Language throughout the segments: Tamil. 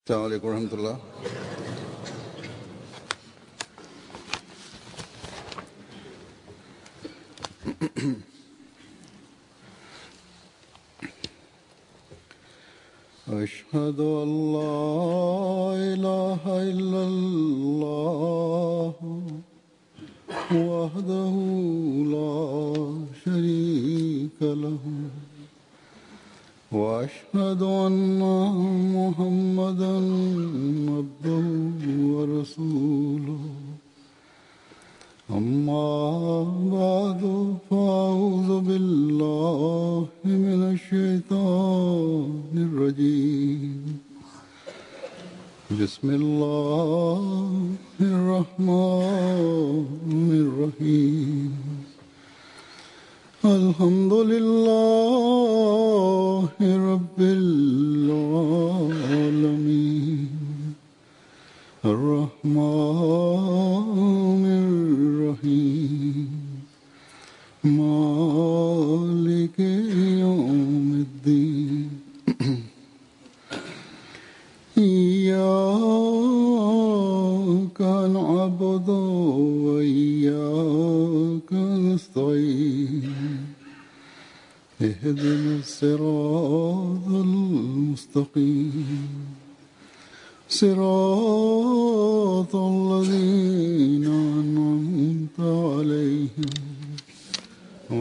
السلام عليكم ورحمة الله. أشهد أن لا إله إلا الله وحده لا شريك له وأشهد أن محمدا عبده ورسوله أما بعد فأعوذ بالله من الشيطان الرجيم بسم الله الرحمن الرحيم الحمد لله رب العالمين الرحمن الرحيم مالك يوم الدين إياك نعبد وإياك نستعين اهدنا الصراط المستقيم صراط الذين أنعمت عليهم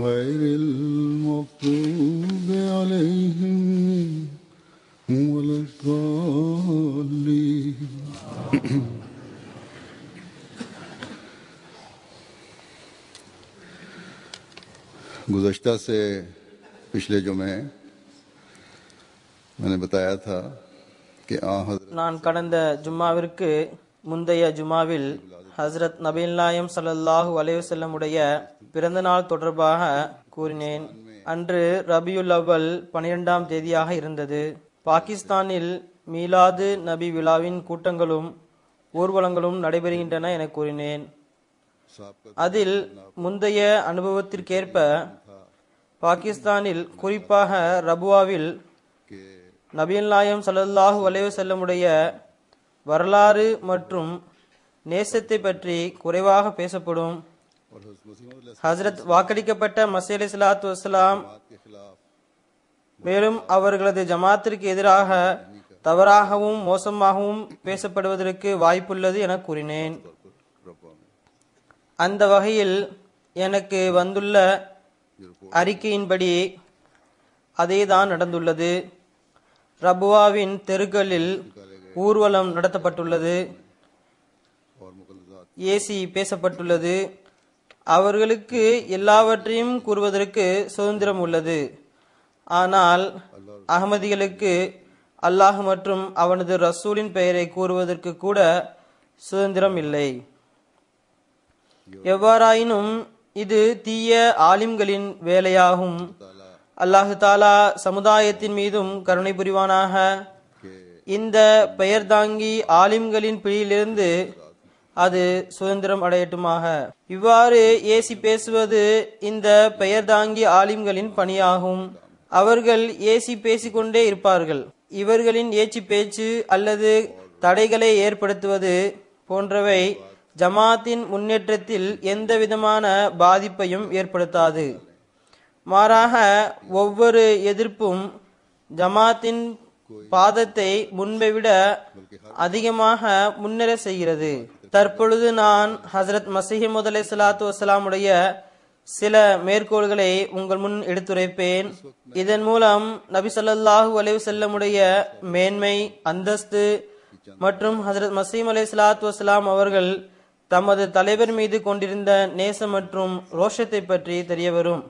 غير المغضوب عليهم ولا الضالين. गुज़श्ता से पिछले जुमे मैंने बताया था कि நான் கடந்த ஜும்மாவிற்கு முந்தைய ஜும்மாவில் ஹஸ்ரத் நபிகள் நாயகம் ஸல்லல்லாஹு அலைஹி வஸல்லம் உடைய பிறந்த நாள் தொடர்பாக கூறினேன். அன்று ரபியுல் அவ்வல் 12ஆம் தேதியாக இருந்தது. பாகிஸ்தானில் மீலாது நபி விழாவின் கூட்டங்களும் ஊர்வலங்களும் நடைபெறுகின்றன என கூறினேன். அதில் முந்தைய அனுபவத்திற்கேற்ப பாகிஸ்தானில் குறிப்பாக ரபுவாவில் நபிகள் நாயகம் ஸல்லல்லாஹு அலைஹி வஸல்லமுடைய வரலாறு மற்றும் நேசத்தை பற்றி குறைவாக பேசப்படும். ஹஸ்ரத் வாக்களிக்கப்பட்ட மஸீஹ் அலைஹிஸ்ஸலாத்து வஸ்ஸலாம் மேலும் அவர்களது ஜமாத்திற்கு எதிராக தவறாகவும் மோசமாகவும் பேசப்படுவதற்கு வாய்ப்புள்ளது என கூறினேன். அந்த வகையில் எனக்கு வந்துள்ள அறிக்கையின்படி அதேதான் நடந்துள்ளது. ரபுவாவின் தெருக்களில் ஊர்வலம் நடத்தப்பட்டுள்ளது, ஏசி பேசப்பட்டுள்ளது. அவர்களுக்கு எல்லாவற்றையும் கூறுவதற்கு சுதந்திரம் உள்ளது. ஆனால் அகமதிகளுக்கு அல்லாஹ் மற்றும் அவனது ரசூலின் பெயரை கூறுவதற்கு கூட சுதந்திரம் இல்லை. எவ்வாறாயினும் இது தீய ஆலிம்களின் வேலையாகும். அல்லாஹு தாலா சமுதாயத்தின் மீதும் கருணை புரிவானாக. இந்த பெயர் தாங்கி ஆலிம்களின் பிடியிலிருந்து அது சுதந்திரம் அடையட்டுமாக. இவ்வாறு ஏசி பேசுவது இந்த பெயர் தாங்கி ஆலிம்களின் பணியாகும். அவர்கள் ஏசி பேசிக்கொண்டே இருப்பார்கள். இவர்களின் ஏச்சி பேச்சு அல்லது தடைகளை ஏற்படுத்துவது போன்றவை ஜமாத்தின் முன்னேற்றத்தில் எந்த விதமான பாதிப்பையும் ஏற்படுத்தாது. மாறாக ஒவ்வொரு எதிர்ப்பும் ஜமாத்தின் பாதத்தை முன்பை விட அதிகமாக முன்னேற செய்கிறது. தற்பொழுது நான் ஹசரத் மஸீஹ் மவ்ஊத் அலைஹிஸ்ஸலாத்து வஸ்ஸலாமுடைய சில மேற்கோள்களை உங்கள் முன் எடுத்துரைப்பேன். இதன் மூலம் நபி ஸல்லல்லாஹு அலைஹி வஸல்லமுடைய மேன்மை, அந்தஸ்து மற்றும் ஹசரத் மஸீஹ் அலைஹிஸ்ஸலாத்து வஸ்ஸலாம் அவர்கள் தமது தலைவர் மீது கொண்டிருந்த நேசம் மற்றும் ரோஷத்தை பற்றி தெரிய வரும்.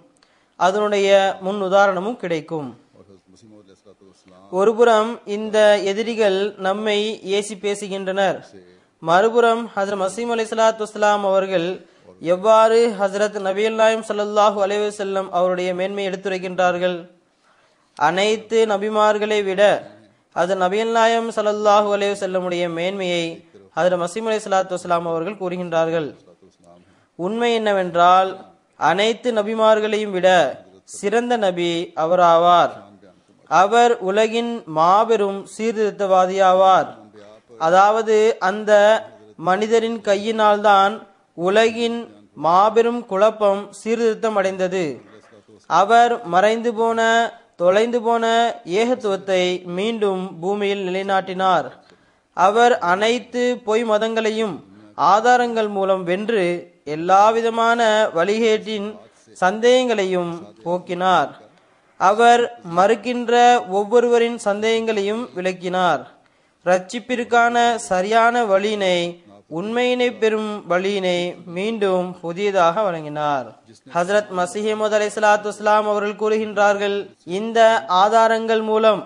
அதனுடைய முன் உதாரணமும் கிடைக்கும். ஒருபுறம் இந்த எதிரிகள் நம்மை ஏசி பேசுகின்றனர், மறுபுறம் ஹஜ்ரத் மஸீஹ் அலைஹிஸ்ஸலாத்து வஸ்ஸலாம் அவர்கள் எவ்வாறு ஹஜ்ரத் நபிகள் நாயகம் ஸல்லல்லாஹு அலைஹி வஸல்லம் அவருடைய மேன்மை எடுத்துரைக்கின்றார்கள். அனைத்து நபிமார்களை விட அது நபிகள் நாயகம் ஸல்லல்லாஹு அலைஹி வஸல்லமுடைய மேன்மையை ஹஜ்ரத் மஸீஹ் அலைஹிஸ்ஸலாத்து வஸ்ஸலாம் அவர்கள் கூறுகின்றார்கள். உண்மை என்னவென்றால் அனைத்து நபிமார்களையும் விட சிறந்த நபி அவர் ஆவார். அவர் உலகின் மாபெரும் சீர்திருத்தவாதியாவார். அதாவது அந்த மனிதரின் கையினால்தான் உலகின் மாபெரும் குழப்பம் சீர்திருத்தம் அடைந்தது. அவர் மறைந்து போன தொலைந்து போன ஏகத்துவத்தை மீண்டும் பூமியில் நிலைநாட்டினார். அவர் அனைத்து பொய் மதங்களையும் ஆதாரங்கள் மூலம் வென்று எல்லாவிதமான வழிகேட்டின் சந்தேகங்களையும் போக்கினார். அவர் மறுக்கின்ற ஒவ்வொருவரின் சந்தேகங்களையும் விளக்கினார். ரட்சிப்பிற்கான சரியான வழியினை, உண்மையினை பெறும் வழியினை மீண்டும் புதியதாக வழங்கினார். ஹசரத் மஸீஹ் மவ்ஊத் அலைஹிஸ்ஸலாத்து வஸ்ஸலாம் அவர்கள் கூறுகின்றார்கள், இந்த ஆதாரங்கள் மூலம்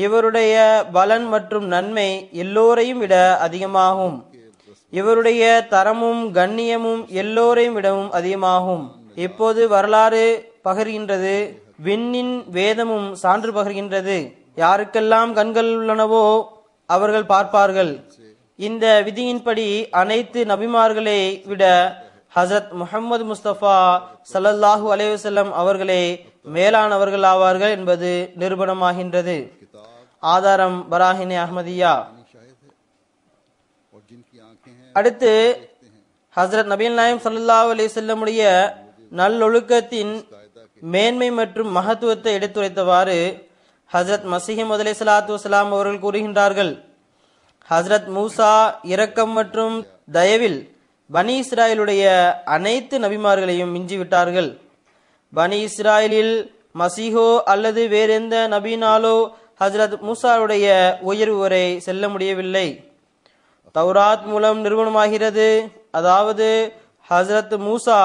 இவருடைய பலன் மற்றும் நன்மை எல்லோரையும் விட அதிகமாகும். இவருடைய தரமும் கண்ணியமும் எல்லோரையும் விடவும் அதிகமாகும். இப்போது வரலாறு பகர்கின்றது, விண்ணின் வேதமும் சான்று பகர்கின்றது. யாருக்கெல்லாம் கண்கள் உள்ளனவோ அவர்கள் பார்ப்பார்கள். இந்த விதியின்படி அனைத்து நபிமார்களை விட ஹசரத் முஹம்மது முஸ்தபா ஸல்லல்லாஹு அலைஹி வஸல்லம் அவர்களே மேலானவர்கள் ஆவார்கள் என்பது நிரூபணமாகின்றது. ஆதாரம் பராஹினே அஹ்மதியா. அடுத்து ஹசரத் நபிகள் நாயகம் ஸல்லல்லாஹு அலைஹி வஸல்லம் உடைய நல்லொழுக்கத்தின் மேன்மை மற்றும் மகத்துவத்தை எடுத்துரைத்தவாறு ஹசரத் மஸீஹ் மவ்ஊத் அலைஹிஸ்ஸலாத்து வஸ்ஸலாம் அவர்கள் கூறுகின்றார்கள், ஹசரத் மூசா இரக்கம் மற்றும் தயவில் பனி இஸ்ராயலுடைய அனைத்து நபிமார்களையும் மிஞ்சிவிட்டார்கள். பனி இஸ்ராயலில் மசீஹோ அல்லது வேறெந்த நபியினாலோ ஹசரத் மூசாவுடைய உயர்வு வரை செல்ல முடியவில்லை. தௌராத் மூலம் நிறுவனமாகிறது, அதாவது ஹசரத் மூசா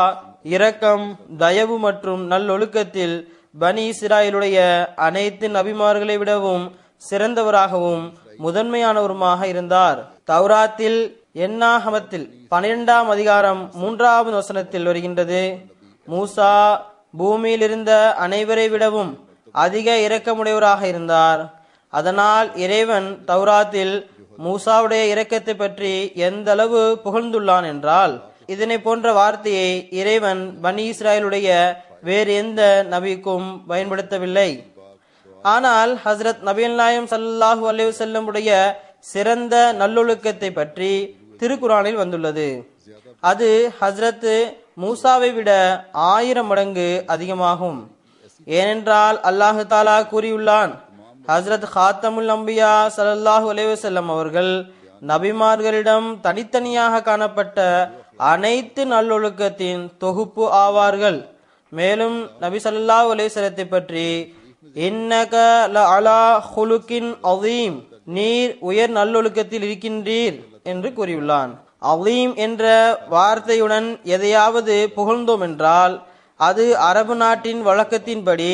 இரக்கம் தயவு மற்றும் நல்லொழுக்கத்தில் பனி இஸ்ராயலுடைய அனைத்து நபிமார்களை விடவும் சிறந்தவராகவும் முதன்மையானவருமாக இருந்தார். தௌராத்தில் என்னாகமத்தில் 12ஆம் அதிகாரம் 3வது வசனத்தில் வருகின்றது, மூசா பூமியில் இருந்த அனைவரை விடவும் அதிக இரக்கமுடையவராக இருந்தார். அதனால் இறைவன் தௌராத்தில் மூசாவுடைய இரக்கத்தை பற்றி எந்த அளவு புகழ்ந்துள்ளான் என்றால், இதனை போன்ற வார்த்தையை இறைவன் பனி இஸ்ராயலுடைய வேறு எந்த நபிக்கும் பயன்படுத்தவில்லை. ஆனால் ஹசரத் நபிகள் நாயகம் ஸல்லல்லாஹு அலைஹி வஸல்லம் உடைய சிறந்த நல்லொழுக்கத்தை பற்றி திருக்குரானில் வந்துள்ளது. அது ஹசரத் மூசாவை விட 1000 மடங்கு அதிகமாகும். ஏனென்றால் அல்லாஹு தாலா கூறியுள்ளான், ஹசரத் ஹாத்தமுல் அம்பியா ஸல்லல்லாஹு அலைஹி வஸல்லம் அவர்கள் நபிமார்களிடம் தனித்தனியாக காணப்பட்ட அனைத்து நல்லொழுக்கத்தின் தொகுப்பு ஆவார்கள். மேலும் நபி ஸல்லல்லாஹு அலைஹி வஸல்லத்தை பற்றி இன்னக லஅலா ஹுலுகின் அதீம், நீர் உயர் நல்லொழுக்கத்தில் இருக்கின்றீர் என்று கூறியுள்ளான். அதீம் என்ற வார்த்தையுடன் எதையாவது புகழ்ந்தோம் என்றால் அது அரபு நாட்டின் வழக்கத்தின்படி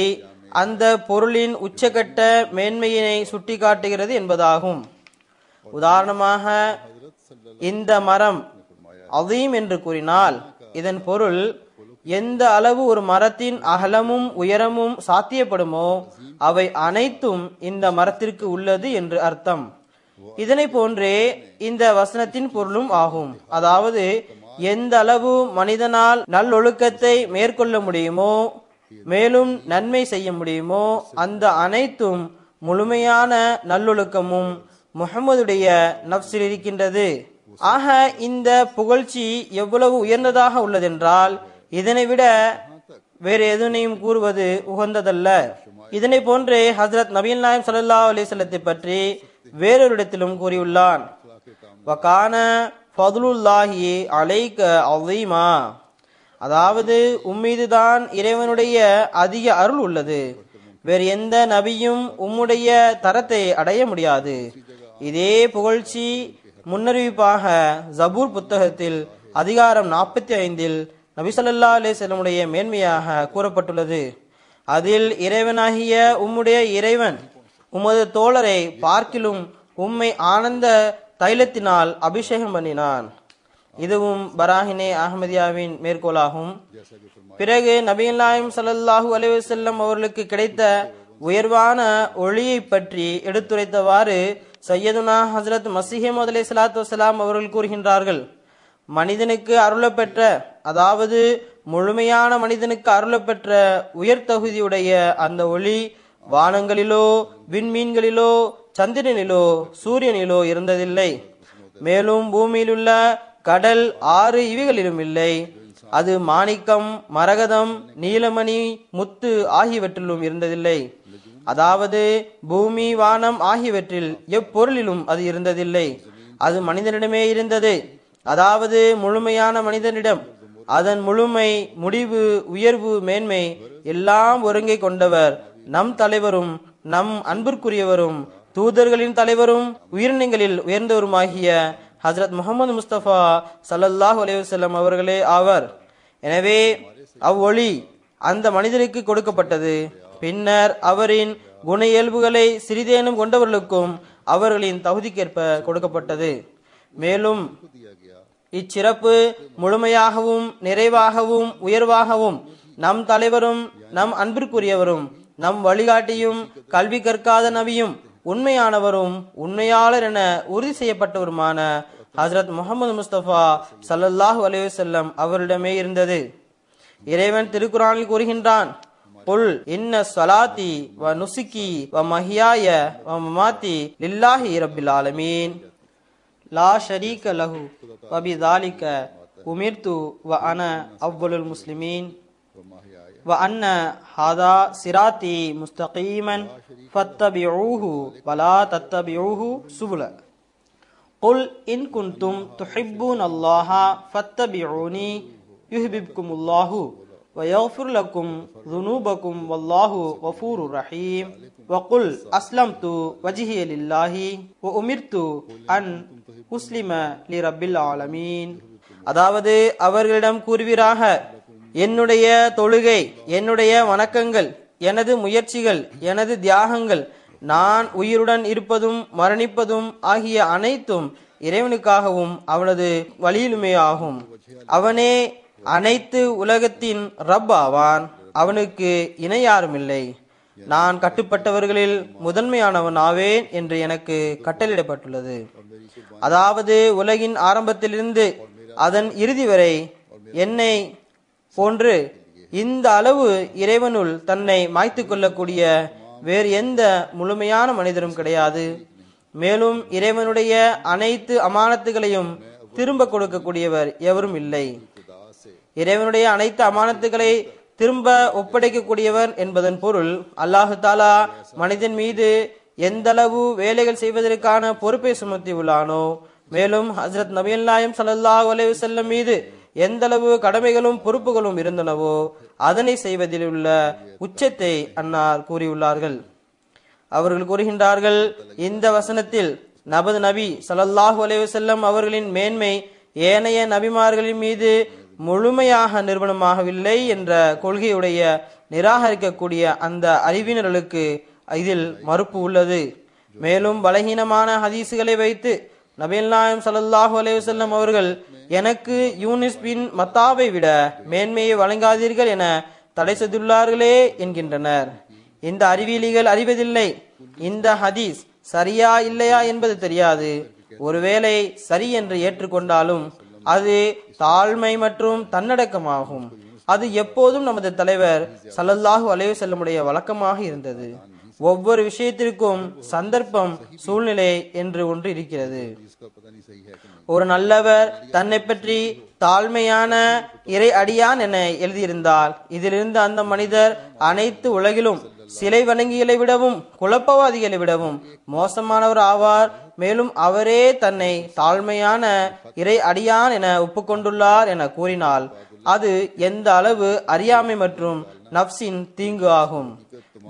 அந்த பொருளின் உச்சகட்ட மேன்மையினை சுட்டி காட்டுகிறது என்பதாகும். உதாரணமாக, இந்த மரம் அதீம் என்று கூறினால் இதன் பொருள் எந்த அளவு ஒரு மரத்தின் அகலமும் உயரமும் சாத்தியப்படுமோ அவை அனைத்தும் இந்த மரத்திற்கு உள்ளது என்று அர்த்தம். இதனை போன்றே இந்த வசனத்தின் பொருளும் ஆகும். அதாவது எந்த அளவு மனிதனால் நல்லொழுக்கத்தை மேற்கொள்ள முடியுமோ, மேலும் நன்மை செய்ய முடியுமோ, அந்த அனைத்தும் முழுமையான நல்லொழுக்கமும் முஹம்மதுடைய நஃப்ஸில் இருக்கின்றது. ஆக இந்த புகழ்ச்சி எவ்வளவு உயர்ந்ததாக உள்ளதென்றால் இதனை விட வேறு எதனையும் கூறுவது உகந்ததல்ல. இதனை போன்றே ஹசரத் நபிகள் நாயகம் ஸல்லல்லாஹு அலைஹி வஸல்லத்தை பற்றி வேறொரு இடத்திலும் கூறியுள்ளான், வகான ஃபதுலுல்லாஹி அலைக அதீமா, அதாவது உம்மீதுதான் இறைவனுடைய அதிக அருள் உள்ளது, வேறு எந்த நபியும் உம்முடைய தரத்தை அடைய முடியாது. இதே புகழ்ச்சி முன்னறிவிப்பாக ஜபூர் புத்தகத்தில் அதிகாரம் 45 நபி ஸல்லல்லாஹு அலைஹி வஸல்லமுடைய மேன்மையாக கூறப்பட்டுள்ளது. அதில் இறைவனாகிய உம்முடைய இறைவன் உமது தோழரை பார்க்கிலும் உம்மை ஆனந்த தைலத்தினால் அபிஷேகம் பண்ணினான். இதுவும் பராஹினே அஹ்மதியாவின் மேற்கோளாகும். பிறகு நபிகள் நாயகம் ஸல்லல்லாஹு அலைஹி வஸல்லம் அவர்களுக்கு கிடைத்த உயர்வான ஒளியை பற்றி எடுத்துரைத்தவாறு சையதுனா ஹஜ்ரத் மஸீஹ் மவ்ஊத் அலைஹிஸ்ஸலாத்து வஸ்ஸலாம் அவர்கள் கூறுகின்றார்கள், மனிதனுக்கு அருளப்பெற்ற, அதாவது முழுமையான மனிதனுக்கு அருளப்பெற்ற உயர் தகுதியுடைய அந்த ஒளி வானங்களிலோ விண்மீன்களிலோ சந்திரனிலோ சூரியனிலோ இருந்ததில்லை. மேலும் பூமியிலுள்ள கடல், ஆறு இவைகளிலும் இல்லை. அது மாணிக்கம், மரகதம், நீலமணி, முத்து ஆகியவற்றிலும் இருந்ததில்லை. அதாவது பூமி, வானம் ஆகியவற்றில் எப்பொருளிலும் அது இருந்ததில்லை. அது மனிதனிடமே இருந்தது. அதாவது முழுமையான மனிதனிடம். அதன் முழுமை, முடிவு, உயர்வு, மேன்மை எல்லாம் ஒருங்கே கொண்டவர் நம் தலைவரும் நம் அன்பிற்குரியவரும் தூதர்களின் தலைவரும் உயிரினங்களில் உயர்ந்தவருமாகிய ஹஜ்ரத் முஹம்மது முஸ்தபா ஸல்லல்லாஹு அலைஹி வஸல்லம் அவர்களே ஆவர். எனவே அவ்வொளி அந்த மனிதருக்கு கொடுக்கப்பட்டது. பின்னர் அவரின் குண இயல்புகளை சிறிதேனும் கொண்டவர்களுக்கும் அவர்களின் தகுதிக்கேற்ப கொடுக்கப்பட்டது. மேலும் இச்சிறப்பு முழுமையாகவும் நிறைவாகவும் உயர்வாகவும் நம் தலைவரும் நம் அன்பிற்குரியவரும் நம் வழிகாட்டியும் கல்வி கற்காத நபியும் உண்மையானவரும் உண்மையாளர் என உறுதி செய்யப்பட்டவருமான ஹஜ்ரத் முஹம்மது முஸ்தபா ஸல்லல்லாஹு அலைஹி வஸல்லம் அவரிடமே இருந்தது. இறைவன் திருக்குர்ஆனில் கூறுகின்றான், குல் இன்ன ஸலாத்தி வ நுசுகி வ மஹ்யாய வ மமாத்தி லில்லாஹி ரப்பில் ஆலமீன் லா ஷரீக லஹு வ பிதாலிக உமிர்து வ அன அவ்வலுல் முஸ்லிமீன் வ அன்ன ஹாதா சிராத்தி முஸ்தகீமன் ஃபத்தபிஊஹு வலா தத்தபிஊஹு சுபுல குல் இன் குன்தும் துஹிப்பூனல்லாஹ ஃபத்தபிஊனி யுஹ்பிப்குமுல்லாஹு வ யக்ஃபிர் லக்கும் ذுனூபக்கும் வல்லாஹு கஃபூருர் ரஹீம் வ குல் அஸ்லம்து வஜ்ஹிய லில்லாஹி வ உமிர்து அன் உஸ்லிம லிரப்பில் ஆலமீன். அதாவது அவர்களிடம் கூறுவீராக, என்னுடைய தொழுகை, என்னுடைய வணக்கங்கள், எனது முயற்சிகள், எனது தியாகங்கள், நான் உயிருடன் இருப்பதும் மரணிப்பதும் ஆகிய அனைத்தும் இறைவனுக்காகவும் அவனது வழியிலுமே ஆகும். அவனே அனைத்து உலகத்தின் ரப் ஆவான். அவனுக்கு இணை யாரும் இல்லை. நான் கட்டுப்பட்டவர்களில் முதன்மையானவன் ஆவேன் என்று எனக்கு கட்டளையிடப்பட்டுள்ளது. அதாவது உலகின் ஆரம்பத்திலிருந்து அதன் இறுதி வரை என்னை போன்று இந்த அளவு இறைவனுள் தன்னை மாய்த்து கொள்ளக்கூடிய வேறு எந்த முழுமையான மனிதரும் கிடையாது. மேலும் இறைவனுடைய அனைத்து அமானத்துகளையும் திரும்ப கொடுக்கக்கூடியவர் எவரும் இல்லை. இறைவனுடைய அனைத்து அமானத்துகளை திரும்ப ஒப்படைக்கக்கூடியவர் என்பதன் பொருள், அல்லாஹு தாலா மனிதன் மீது எந்த அளவு வேலைகள் செய்வதற்கான பொறுப்பை சுமத்தி உள்ளானோ, மேலும் ஹஜ்ரத் நபிகள் நாயகம் ஸல்லல்லாஹு அலைஹி வஸல்லம் மீது எந்த அளவு கடமைகளும் பொறுப்புகளும் இருந்தனவோ அதனை செய்வதில் உள்ள உச்சத்தை அன்னார் கூறியுள்ளார்கள். அவர்கள் கூறுகின்றார்கள், இந்த வசனத்தில் நமது நபி ஸல்லல்லாஹு அலைஹி வஸல்லம் அவர்களின் மேன்மை ஏனைய நபிமார்களின் மீது முழுமையாக நிறுவனமாகவில்லை என்ற கொள்கையுடைய நிராகரிக்கக்கூடிய அந்த அறிவினர்களுக்கு இதில் மறுப்பு உள்ளது. மேலும் பலகீனமான ஹதீசுகளை வைத்து நபிகள் நாயகம் ஸல்லல்லாஹு அலைஹி வஸல்லம் அவர்கள் எனக்கு யூனிஸ் பின் மத்தாவை விட மேன்மையை வழங்காதீர்கள் என தடை செய்துள்ளார்களே என்கின்றனர். இந்த அறிவியலிகள் அறிவதில்லை. இந்த ஹதீஸ் சரியா இல்லையா என்பது தெரியாது. ஒருவேளை சரி என்று ஏற்றுக்கொண்டாலும் அது தாழ்மை மற்றும் தன்னடக்கமாகும். அது எப்போதும் நமது தலைவர் ஸல்லல்லாஹு அலைஹி வஸல்லமுடைய வழக்கமாக இருந்தது. ஒவ்வொரு விஷயத்திற்கும் சந்தர்ப்பம், சூழ்நிலை என்று ஒன்று இருக்கிறது. ஒரு நல்லவர் தன்னை பற்றி தாழ்மையான இறை அடியான் என எழுதியிருந்தால் இதிலிருந்து அந்த மனிதர் அனைத்து உலகிலும் சிலை வணங்கிகளை விடவும் குழப்பவாதிகளை விடவும் மோசமானவர் ஆவார். மேலும் அவரே தன்னை தாழ்மையான இறை அடியான் என ஒப்புக்கொண்டுள்ளார் என கூறினால் அது எந்த அளவு அறியாமை மற்றும் நப்சின் தீங்கு ஆகும்.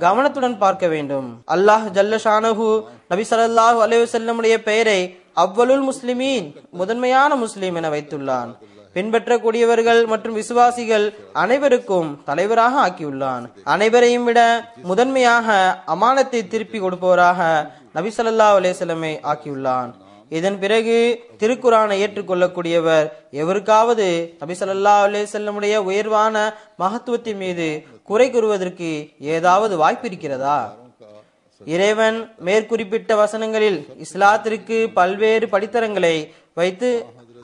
கவனத்துடன் பார்க்க வேண்டும். அல்லாஹ் ஜல்ல ஷானஹு நபி ஸல்லல்லாஹு அலைஹி வஸல்லமுடைய பெயரை அவ்வலுல் முஸ்லிமீன், முதன்மையான முஸ்லிம் என வைத்துள்ளான். பின்பற்றக்கூடியவர்கள் மற்றும் விசுவாசிகள் அனைவருக்கும் தலைவராக ஆக்கியுள்ளான். அனைவரையும் விட முதன்மையாக அமானத்தை திருப்பி கொடுப்பவராக நபி ஸல்லல்லாஹு அலைஹி வஸல்லமை ஆக்கியுள்ளான். இதன் பிறகு திருக்குர்ஆனை ஏற்றுக்கொள்ளக்கூடியவர் எவருக்காவது நபி ஸல்லல்லாஹு அலைஹி வஸல்லமுடைய உயர்வான மகத்துவத்தின் மீது குறை கூறுவதற்கு ஏதாவது வாய்ப்பு இருக்கிறதா? இறைவன் மேற்குறிப்பிட்ட வசனங்களில் இஸ்லாத்திற்கு பல்வேறு படித்தரங்களை வைத்து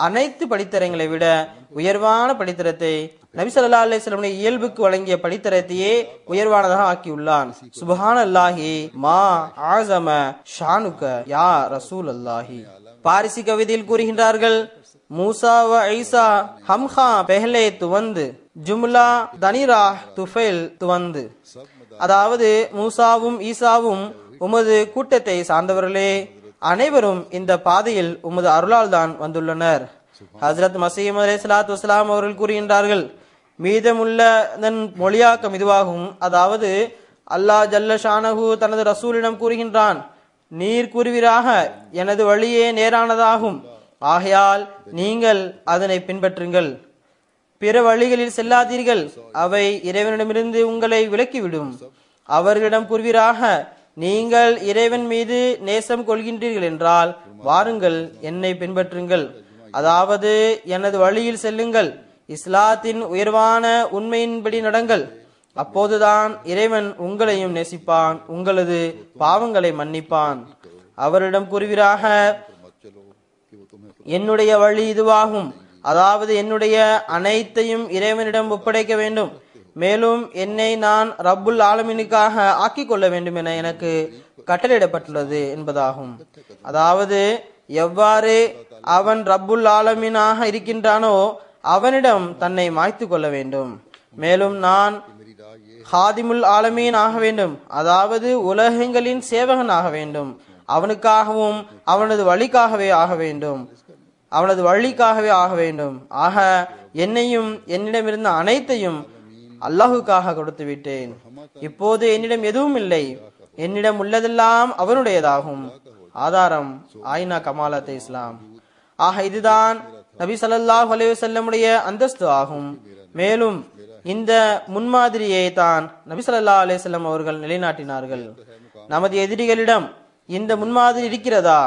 அனைத்து படித்தரங்களை விட உயர்வான படித்தரத்தை நபி ஸல்லல்லாஹு அலைஹி வஸல்லம் இயல்புக்கு வழங்கிய படித்தரத்தையே உயர்வானதாக ஆக்கியுள்ளான். சுப்ஹானல்லாஹி மா ஆஸம ஷானுக யா ரசூலல்லாஹி. பாரிசி கவிதையில் கூறுகின்றார்கள், மூசா வ ஈசா ஹம்ஹா பெஹ்லே துவந்து ஜும்லா தனிரா துஃபைல் துவந்து. அதாவது மூசாவும் ஈசாவும் உமது கூட்டத்தை சார்ந்தவர்களே, அனைவரும் இந்த பாதையில் உமது அருளால் தான் வந்துள்ளனர். ஹஜ்ரத் மசீஹ் அலைஹிஸ்ஸலாத்து வஸ்ஸலாம் அவர்கள் கூறுகின்றார்கள், மீதமுள்ள மொழியாக்கம் இதுவாகும். அதாவது அல்லாஹ் ஜல்ல ஷானஹு தனது ரசூலிடம் கூறுகின்றான், நீர் கூறுவீராக எனது வழியே நேரானதாகும், ஆகையால் நீங்கள் அதனை பின்பற்றுங்கள், பிற வழிகளில் செல்லாதீர்கள், அவை இறைவனிடமிருந்து உங்களை விலக்கிவிடும். அவர்களிடம் கூறுவீராக, நீங்கள் இறைவன் மீது நேசம் கொள்கின்றீர்கள் என்றால் வாருங்கள் என்னை பின்பற்றுங்கள், அதாவது எனது வழியில் செல்லுங்கள், இஸ்லாத்தின் உயர்வான உண்மையின்படி நடங்கள், அப்போதுதான் இறைவன் உங்களையும் நேசிப்பான், உங்களது பாவங்களை மன்னிப்பான். அவரிடம் கூறுவீராக, என்னுடைய வழி இதுவாகும், அதாவது என்னுடைய அனைத்தையும் இறைவனிடம் ஒப்படைக்க வேண்டும், மேலும் என்னை நான் ரப்புல் ஆலமீனுக்காக ஆக்கிக் கொள்ள வேண்டும் என எனக்கு கட்டளையிடப்பட்டுள்ளது என்பதாகும். அதாவது எவ்வாறு அவன் ரப்புல் ஆலமீனாக இருக்கின்றானோ அவனிடம் தன்னை மாய்த்து கொள்ள வேண்டும், மேலும் நான் ஹாதிமுல் ஆலமீன் ஆக வேண்டும், அதாவது உலகங்களின் சேவகன் ஆக வேண்டும், அவனுக்காகவும் அவனது வழிக்காகவே ஆக வேண்டும், அவனது வழிக்காகவே ஆக வேண்டும். ஆக என்னையும் என்னிடமிருந்த அனைத்தையும் அல்லாஹுக்காக கொடுத்து விட்டேன். இப்போது என்னிடம் எதுவும் இல்லை, என்னிடம் உள்ளதெல்லாம் அவனுடையதாகும். ஆதாரம் ஆயினா கமாலத் இஸ்லாம். ஆக இதுதான் நபி ஸல்லல்லாஹு அலைஹி வஸல்லமுடைய அந்தஸ்து ஆகும். மேலும் இந்த முன்மாதிரியை தான் நபி ஸல்லல்லாஹு அலைஹி வஸல்லம் அவர்கள் நிலைநாட்டினார்கள். நமது எதிரிகளிடம் இந்த முன்மாதிரி இருக்கிறதா?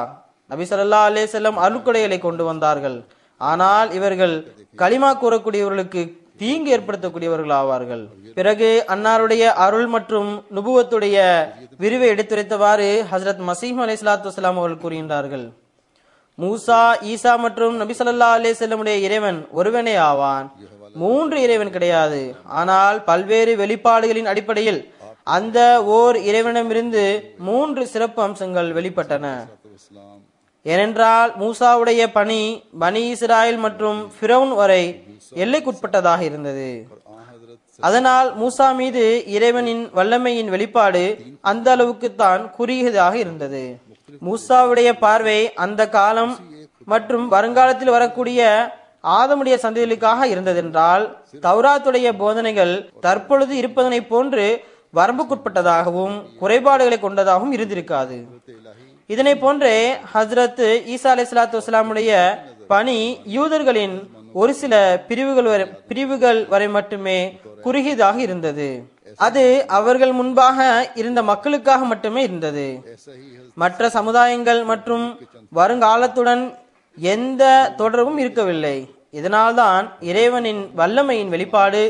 நபி ஸல்லல்லாஹு அலைஹி வஸல்லம் அருட்கொடைகளை கொண்டு வந்தார்கள், ஆனால் இவர்கள் களிமா கூறக்கூடியவர்களுக்கு தீங்கு ஏற்படுத்தக்கூடியவர்கள் ஆவார்கள். பிறகு அன்னாருடைய அருள் மற்றும் நுபுவத்துடைய விரிவை எடுத்துரைத்தவாறு ஹஜ்ரத் மசீஹ் அலைஹிஸ்ஸலாத்து வஸ்ஸலாம் அவர்கள் கூறுகின்றார்கள், மூசா ஈசா மற்றும் நபி ஸல்லல்லாஹு அலைஹி வஸல்லமுடைய இறைவன் ஒருவனே ஆவான், 3 இறைவன் கிடையாது. ஆனால் பல்வேறு வெளிப்பாடுகளின் அடிப்படையில் அந்த ஓர் இறைவனிடமிருந்து 3 சிறப்பு அம்சங்கள் வெளிப்பட்டன. ஏனென்றால் மூசாவுடைய பணி பனி இஸ்ராயல் மற்றும் ஃபிரௌன் வரை எல்லைக்குட்பட்டதாக இருந்தது. அதனால் மூசா மீது இறைவனின் வல்லமையின் வெளிப்பாடு அந்த அளவுக்குத்தான் குறுகியதாக இருந்தது. மூசாவுடைய பார்வை அந்த காலம் மற்றும் வருங்காலத்தில் வரக்கூடிய ஆதமுடைய சந்ததிகளுக்காக இருந்ததென்றால், தௌராத்துடைய போதனைகள் தற்பொழுது இருப்பதனை போன்று வரம்புக்குட்பட்டதாகவும் குறைபாடுகளை கொண்டதாகவும் இருந்திருக்காது. இதனை போன்றே ஹஜ்ரத் ஈசா அலைஹிஸ்ஸலாத்து வஸ்ஸலாமுடைய பணி யூதர்களின் ஒரு சில பிரிவுகள் வரை மட்டுமே குறுகியதாக இருந்தது. அது அவர்கள் முன்பாக இருந்த மக்களுக்காக மட்டுமே இருந்தது. மற்ற சமுதாயங்கள் மற்றும் வருங்காலத்துடன் எந்த தொடர்பும் இருக்கவில்லை. இதனால்தான் இறைவனின் வல்லமையின் வெளிப்பாடு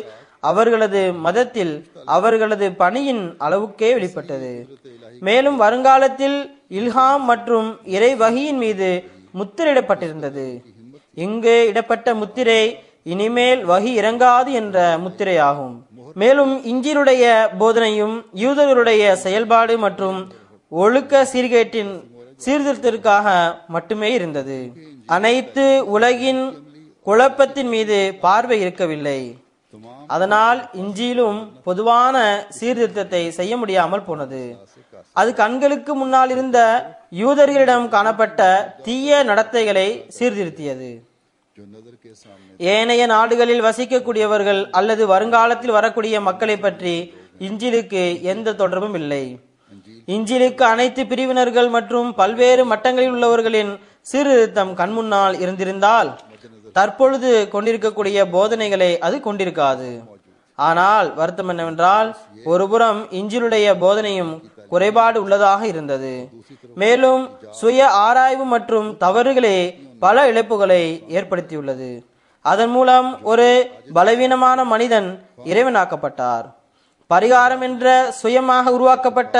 அவர்களது மதத்தில் அவர்களது பணியின் அளவுக்கே வெளிப்பட்டது. மேலும் வருங்காலத்தில் இல்ஹாம் மற்றும் இறை வஹியின் மீது முத்திரையிடப்பட்டிருந்தது. இங்கு இடப்பட்ட முத்திரை இனிமேல் வஹி இறங்காது என்ற முத்திரையாகும். மேலும் இஞ்சிலுடைய போதனையும் யூதர்களுடைய செயல்பாடு மற்றும் ஒழுக்க சீர்கேட்டின் சீர்திருத்தத்திற்காக மட்டுமே இருந்தது. அனைத்து உலகின் குழப்பத்தின் மீது பார்வை இருக்கவில்லை. அதனால் இஞ்சிலும் பொதுவான சீர்திருத்தத்தை செய்ய முடியாமல் போனது. அது கண்களுக்கு முன்னால் இருந்த யூதர்களிடம் காணப்பட்ட தீய நடத்தைகளை சீர்திருத்தியது. ஏனைய நாடுகளில் வசிக்கக்கூடியவர்கள் அல்லது வருங்காலத்தில் வரக்கூடிய மக்களை பற்றி இஞ்சிலுக்கு எந்த தொடர்பும் இல்லை. இஞ்சிலுக்கு அனைத்து பிரிவினர்கள் மற்றும் பல்வேறு மட்டங்களில் உள்ளவர்களின் சீர்திருத்தம் கண்முன்னால் இருந்திருந்தால் தற்பொழுது கொண்டிருக்கக்கூடிய போதனைகளை அது கொண்டிருக்காது. ஆனால் வருத்தம் என்னவென்றால், ஒருபுறம் இஞ்சிலுடைய போதனையும் குறைபாடு உள்ளதாக இருந்தது. மேலும் சுய ஆராய்வு மற்றும் தவறுகளே பல இழப்புகளை ஏற்படுத்தியுள்ளது. அதன் மூலம் ஒரு பலவீனமான மனிதன் இறைவனாக்கப்பட்டார். பரிகாரம் என்ற சுயமாக உருவாக்கப்பட்ட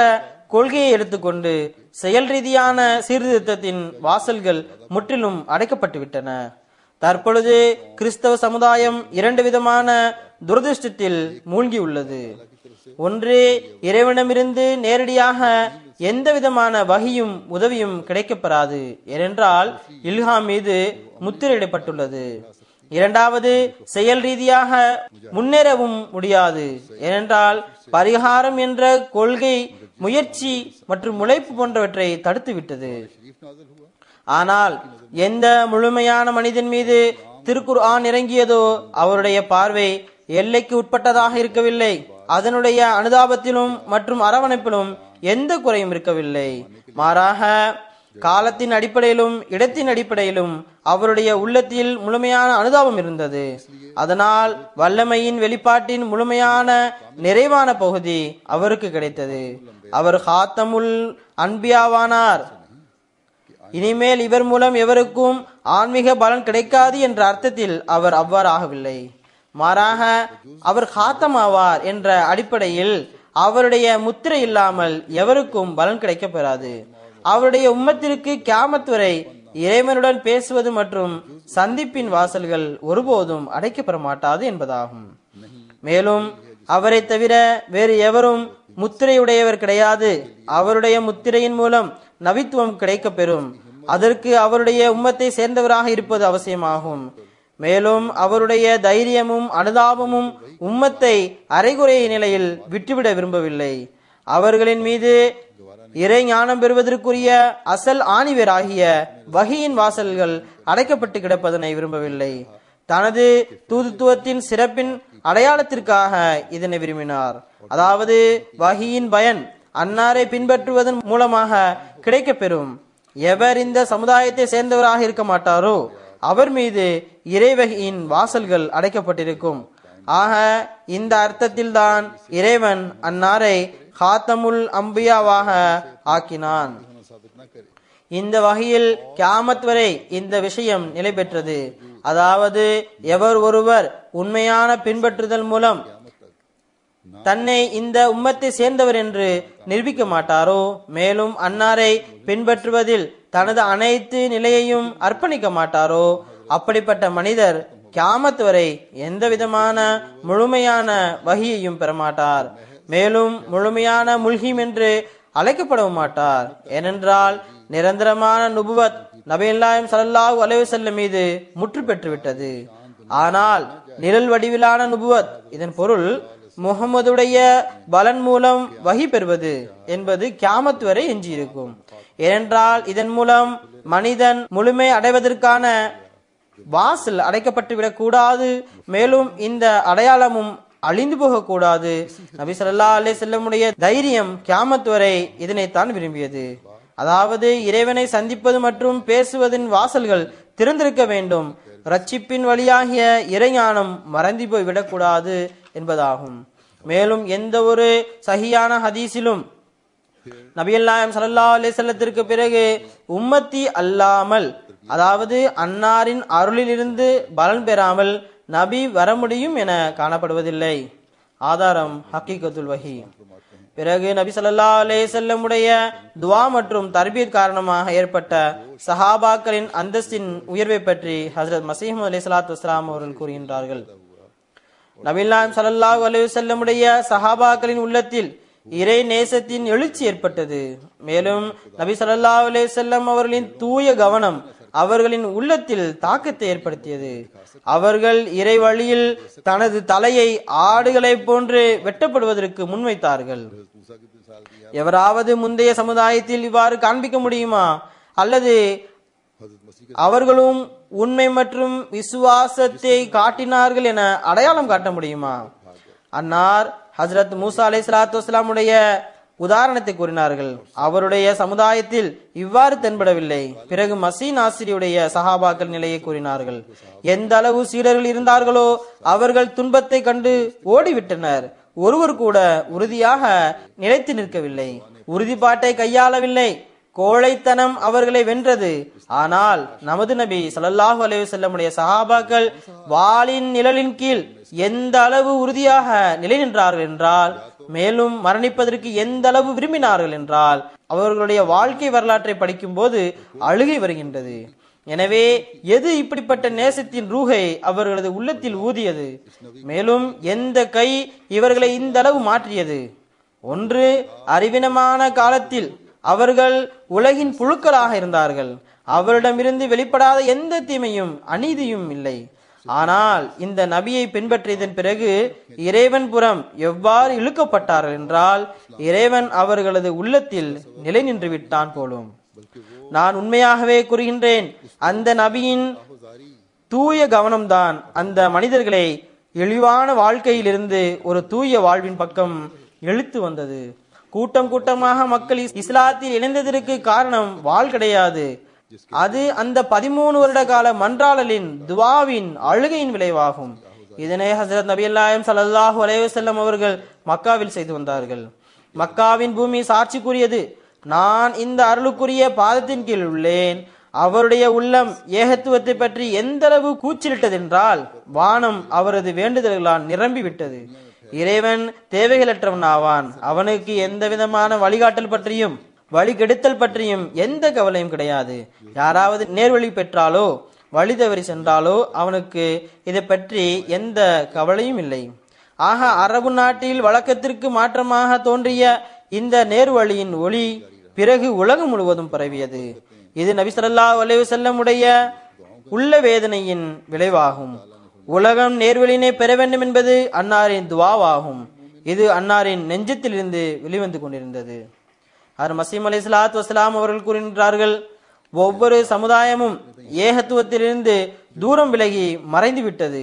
கொள்கையை எடுத்துக்கொண்டு செயல் ரீதியான சீர்திருத்தத்தின் வாசல்கள் முற்றிலும் அடைக்கப்பட்டு விட்டன. தற்பொழுது கிறிஸ்தவ சமுதாயம் இரண்டு விதமான துரதிருஷ்டத்தில் மூழ்கியுள்ளது. ஒன்று, இறைவனிடமிருந்து நேரடியாக எந்த விதமான வகியும் உதவியும் கிடைக்கப்பெறாது, ஏனென்றால் இல்ஹாம் மீது முத்திரையிடப்பட்டுள்ளது. இரண்டாவது, செயல் ரீதியாக முன்னேறவும் முடியாது, ஏனென்றால் பரிகாரம் என்ற கொள்கை முயற்சி மற்றும் உழைப்பு போன்றவற்றை தடுத்துவிட்டது. ஆனால் எந்த முழுமையான மனிதன் மீது திருக்குர்ஆன் இறங்கியதோ அவருடைய பார்வை எல்லைக்கு உட்பட்டதாக இருக்கவில்லை. அதனுடைய அனுதாபத்திலும் மற்றும் அரவணைப்பிலும் எந்த குறையும் இருக்கவில்லை. மாறாக காலத்தின் அடிப்படையிலும் இடத்தின் அடிப்படையிலும் அவருடைய உள்ளத்தில் முழுமையான அனுதாபம் இருந்தது. அதனால் வல்லமையின் வெளிப்பாட்டின் முழுமையான நிறைவான பகுதி அவருக்கு கிடைத்தது. அவர் ஹாத்தமுல் அன்பியாவானார். இனிமேல் இவர் மூலம் எவருக்கும் ஆன்மீக பலன் கிடைக்காது என்ற அர்த்தத்தில் அவர் அவ்வாறு ஆகவில்லை. மாறாக அவர் ஹாத்தம் ஆவார் என்ற அடிப்படையில் அவருடைய முத்திரை இல்லாமல் எவருக்கும் பலன் கிடைக்கப் பெறாது. அவருடைய உம்மத்திற்கு கியாமத் வரை இறைவனுடன் பேசுவது மற்றும் சந்திப்பின் வாசல்கள் ஒருபோதும் அடைக்கப்பெற மாட்டாது என்பதாகும். மேலும் அவரை தவிர வேறு எவரும் முத்திரையுடையவர் கிடையாது. அவருடைய முத்திரையின் மூலம் நபித்துவம் கிடைக்க பெறும். அதற்கு அவருடைய உம்மத்தை சேர்ந்தவராக இருப்பது அவசியமாகும். மேலும் அவருடைய தைரியமும் அனுதாபமும் உம்மத்தை அரைகுறைய நிலையில் விட்டுவிட விரும்பவில்லை. அவர்களின் மீது இறை ஞானம் பெறுவதற்குரிய அசல் ஆணிவேராகிய வஹியின் வாசல்கள் அடைக்கப்பட்டு கிடப்பதனை விரும்பவில்லை. தனது தூதுத்துவத்தின் சிறப்பின் அடையாளத்திற்காக இதனை விரும்பினார். அதாவது வஹியின் பயன் அன்னாரை பின்பற்றுவதன் மூலமாக கிடைக்க பெறும். எவர் இந்த சமுதாயத்தை சேர்ந்தவராக இருக்க மாட்டாரோ அவர் மீது இறைவகையின் வாசல்கள் அடைக்கப்பட்டிருக்கும். ஆக இந்த அர்த்தத்தில் தான் இறைவன் அன்னாரை ஹாத்தமுல் அம்பியாவாக ஆக்கினான். இந்த வகையில் கியாமத் வரை இந்த விஷயம் நிலை பெற்றது. அதாவது எவர் ஒருவர் உண்மையான பின்பற்றுதல் மூலம் தன்னை இந்த உம்மத்தை சேர்ந்தவர் என்று நிரூபிக்க மாட்டாரோ, மேலும் அன்னாரை பின்பற்றுவதில் தனது அனைத்து நிலையையும் அர்ப்பணிக்க மாட்டாரோ, அப்படிப்பட்ட மனிதர் கியாமத் வரை எந்த விதமான முழுமையான வஹியையும் பெறமாட்டார். மேலும் முழுமையான முல்ஹிம் என்று அழைக்கப்படவும் மாட்டார். ஏனென்றால் நிரந்தரமான நுபுவத் நபியல்லாஹ் ஸல்லல்லாஹு அலைஹி வஸல்லம் மீது முற்று பெற்றுவிட்டது. ஆனால் நிழல் வடிவிலான நுபுவத், இதன் பொருள் முகமதுடைய பலன் மூலம் வஹி பெறுவது என்பது கியாமத் வரை எஞ்சியிருக்கும். ஏனென்றால் இதன் மூலம் மனிதன் முழுமை அடைவதற்கான வாசல் அடைக்கப்பட்டு விடக்கூடாது. மேலும் இந்த அடையாளமும் அழிந்து போகக்கூடாது. நபி ஸல்லல்லாஹு அலைஹி வஸல்லமுடைய தைரியம் கியாமத் வரை இதனைத்தான் விரும்பியது. அதாவது இறைவனை சந்திப்பது மற்றும் பேசுவதின் வாசல்கள் திறந்திருக்க வேண்டும். ரட்சிப்பின் வழியாகிய இறைஞானம் மறந்து போய் விடக்கூடாது என்பதாகும். மேலும் எந்த ஒரு சஹியான ஹதீஸிலும் நபியல்லாஹ் ஸல்லல்லாஹு அலைஹி வஸல்லத்திற்கு பிறகு உம்மத்தி அல்லாமல், அதாவது அன்னாரின் அருளிலிருந்து பலன் பெறாமல் நபி வர முடியும் என காணப்படுவதில்லை. ஆதாரம் ஹக்கீகத்துல் வஹி. பிறகு நபி ஸல்லல்லாஹு அலைஹி வஸல்லம் உடைய துஆ மற்றும் தர்பீத் காரணமாக ஏற்பட்ட சஹாபாக்களின் அந்தஸ்தின் உயர்வை பற்றி ஹஜ்ரத் மஸீஹ் மவ்ஊத் அலைஹிஸ்ஸலாத்து வஸ்ஸலாம் அவர்கள் கூறுகின்றார்கள். நபியல்லாஹ் ஸல்லல்லாஹு அலைஹி வஸல்லம் உடைய சஹாபாக்களின் உள்ளத்தில் இறை நேசத்தின் எழுச்சி ஏற்பட்டது. மேலும் நபி ஸல்லல்லாஹு அலைஹி வஸல்லம் அவர்களின் தூய கவனம் அவர்களின் உள்ளத்தில் தாக்கத்தை ஏற்படுத்தியது. அவர்கள் இறை வழியில் தனது தலையை ஆடுகளை போன்று வெட்டப்படுவதற்கு முன்வைத்தார்கள். எவராவது முந்தைய சமுதாயத்தில் இவ்வாறு காண்பிக்க முடியுமா? அல்லது அவர்களும் உண்மை மற்றும் விசுவாசத்தை காட்டினார்கள் என அடையாளம் காட்ட முடியுமா? அன்னார் ஹஜ்ரத் மூசா அலைஹிஸ்ஸலாத்து வஸ்ஸலாம் உடைய உதாரணத்தை கூறினார்கள். அவருடைய சமுதாயத்தில் இவ்வாறு தென்படவில்லை. பிறகு மசீன் ஆசிரியுடைய சஹாபாக்கள் நிலையை கூறினார்கள். எந்த அளவு சீடர்கள் இருந்தார்களோ அவர்கள் துன்பத்தை கண்டு ஓடிவிட்டனர். ஒருவர் கூட உறுதியாக நிலைத்து நிற்கவில்லை, உறுதிப்பாட்டை கையாளவில்லை. கோழைத்தனம் அவர்களை வென்றது. ஆனால் நமது நபி ஸல்லல்லாஹு அலைஹி வஸல்லம் உடைய சஹாபாக்கள் வாளின் நிழலின் கீழ் எந்த அளவு உறுதியாக நிலை நின்றார்கள் என்றால், மேலும் மரணிப்பதற்கு எந்த அளவு விரும்பினார்கள் என்றால், அவர்களுடைய வாழ்க்கை வரலாற்றை படிக்கும் போது அழுகை வருகின்றது. எனவே எது இப்படிப்பட்ட நேசத்தின் ரூஹை அவர்களது உள்ளத்தில் ஊதியது? மேலும் எந்த கை இவர்களை இந்த அளவு மாற்றியது? ஒன்று, அறிவினமான காலத்தில் அவர்கள் உலகின் புழுக்களாக இருந்தார்கள். அவரிடமிருந்து வெளிப்படாத எந்த தீமையும் அநீதியும் இல்லை. ஆனால் இந்த நபியை பின்பற்றியதன் பிறகு இறைவன் புறம் எவ்வாறு இழுக்கப்பட்டார்கள் என்றால், இறைவன் அவர்களது உள்ளத்தில் நிலை நின்று விட்டான் போலும். நான் உண்மையாகவே கூறுகின்றேன், அந்த நபியின் தூய கவனம்தான் அந்த மனிதர்களை இழிவான வாழ்க்கையிலிருந்து ஒரு தூய வாழ்வின் பக்கம் இழுத்து வந்தது. கூட்டம் கூட்டமாக மக்கள் இஸ்லாத்தில் இணைந்ததற்கு காரணம் வாள் கிடையாது. அது அந்த 13 வருட கால மன்றாளலின் துவாவின் அழுகையின் விளைவாகும். இதனை ஹசரத் நபியல்லாஹிம் ஸல்லல்லாஹு அலைஹி வஸல்லம் அவர்கள் மக்காவில் செய்து வந்தார்கள். மக்காவின் பூமி சாட்சி கூறியது, நான் இந்த அருளுக்குரிய பாதத்தின் கீழ் உள்ளேன். அவருடைய உள்ளம் ஏகத்துவத்தை பற்றி எந்த அளவு கூச்சலிட்டதென்றால், வானம் அவரது வேண்டுதல்களால் நிரம்பிவிட்டது. இறைவன் தேவைகளற்றவன் ஆவான். அவனுக்கு எந்த விதமான வழிகாட்டல் பற்றியும் வழி கெடுத்தல் பற்றியும் எந்த கவலையும் கிடையாது. யாராவது நேர்வழி பெற்றாலோ வழி தவறி சென்றாலோ அவனுக்கு இதை பற்றி எந்த கவலையும் இல்லை. ஆக அரபு நாட்டில் வழக்கத்திற்கு மாற்றமாக தோன்றிய இந்த நேர்வழியின் ஒளி பிறகு உலகம் முழுவதும் பரவியது. இது நபி ஸல்லல்லாஹு அலைஹி வஸல்லம் உடைய உள்ள வேதனையின் விளைவாகும். உலகம் நேர்வழியினை பெற வேண்டும் என்பது அன்னாரின் துவாவாகும். இது அன்னாரின் நெஞ்சத்திலிருந்து வெளிவந்து கொண்டிருந்தது. மஸீஹ் அலைஹிஸ்ஸலாத்து வஸ்ஸலாம் அவர்கள் கூறுகின்றார்கள், ஒவ்வொரு சமுதாயமும் ஏகத்துவத்திலிருந்து தூரம் விலகி மறைந்து விட்டது.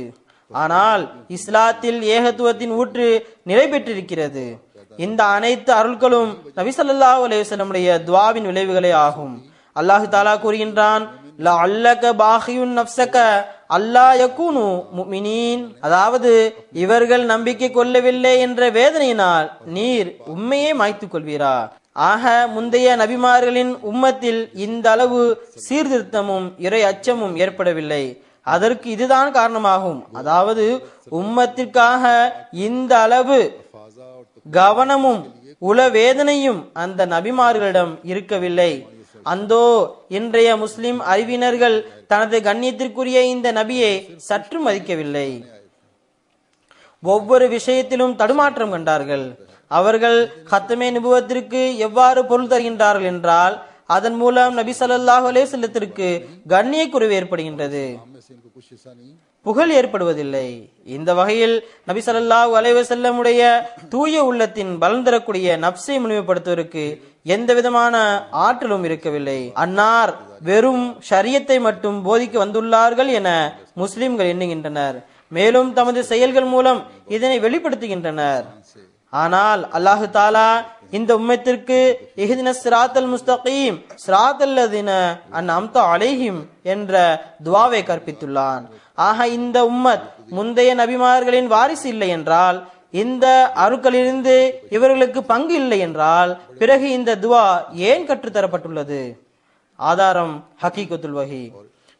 ஆனால் இஸ்லாத்தில் ஏகத்துவத்தின் ஊற்று நிலை பெற்றிருக்கிறது. இந்த அனைத்து அருள்களும் நபி ஸல்லல்லாஹு அலைஹி வஸல்லம் உடைய துஆவின் விளைவுகளே ஆகும். அல்லாஹ் தஆலா கூறுகின்றான், லஅல்லக பாஹியுன் நஃப்ஸக அல்லா யகூனு முஃமினீன், அதாவது இவர்கள் நம்பிக்கை கொள்ளவில்லை என்ற வேதனையினால் நீர் உண்மையை மாய்த்துக் கொள்வீரா? ஆக முந்தைய நபிமார்களின் உம்மத்தில் இந்த அளவு சீர்திருத்தமும் இறை அச்சமும் ஏற்படவில்லை. அதற்கு இதுதான் காரணமாகும். அதாவது உம்மத்திற்காக இந்த அளவு கவனமும் உளவேதனையும் அந்த நபிமார்களிடம் இருக்கவில்லை. அந்தோ இன்றைய முஸ்லிம் அறிவினர்கள் தனது கண்ணியத்திற்குரிய இந்த நபியை சற்று மதிக்கவில்லை. ஒவ்வொரு விஷயத்திலும் தடுமாற்றம் கண்டார்கள். அவர்கள் ஹத்தமே நுபுவத்திற்கு எவ்வாறு பொருள் தருகின்றார்கள் என்றால், அதன் மூலம் நபி ஸல்லல்லாஹு அலைஹி வஸல்லத்திற்கு கண்ணிய குறைவு ஏற்படுகின்றது, புகழ் ஏற்படுவதில்லை. இந்த வகையில் நபி ஸல்லல்லாஹு அலைஹி வஸல்லம் உடைய தூய உள்ளத்தின் பலன் தரக்கூடிய நப்சை முழுமைப்படுத்துவதற்கு எந்த விதமான ஆற்றலும் இருக்கவில்லை. அன்னார் வெறும் ஷரியத்தை மட்டும் போதிக்க வந்துள்ளார்கள் என முஸ்லிம்கள் எண்ணுகின்றனர். மேலும் தமது செயல்கள் மூலம் இதனை வெளிப்படுத்துகின்றனர். ஆனால் அல்லாஹு தாலா இந்த உம்மத்திற்கு இஹ்தினஸ் ஸிராத்தல் முஸ்தகீம் ஸிராத்தல் லதீன அன்அம்த அலைஹிம் என்ற துஆவை கற்பித்துள்ளான். ஆக இந்த உம்மத் முந்தைய நபிமார்களின் வாரிசு இல்லை என்றால், இந்த அருட்களிலிருந்து இவர்களுக்கு பங்கு இல்லை என்றால், பிறகு இந்த துஆ ஏன் கற்றுத்தரப்பட்டுள்ளது? ஆதாரம் ஹகீகத்துல் வஹி.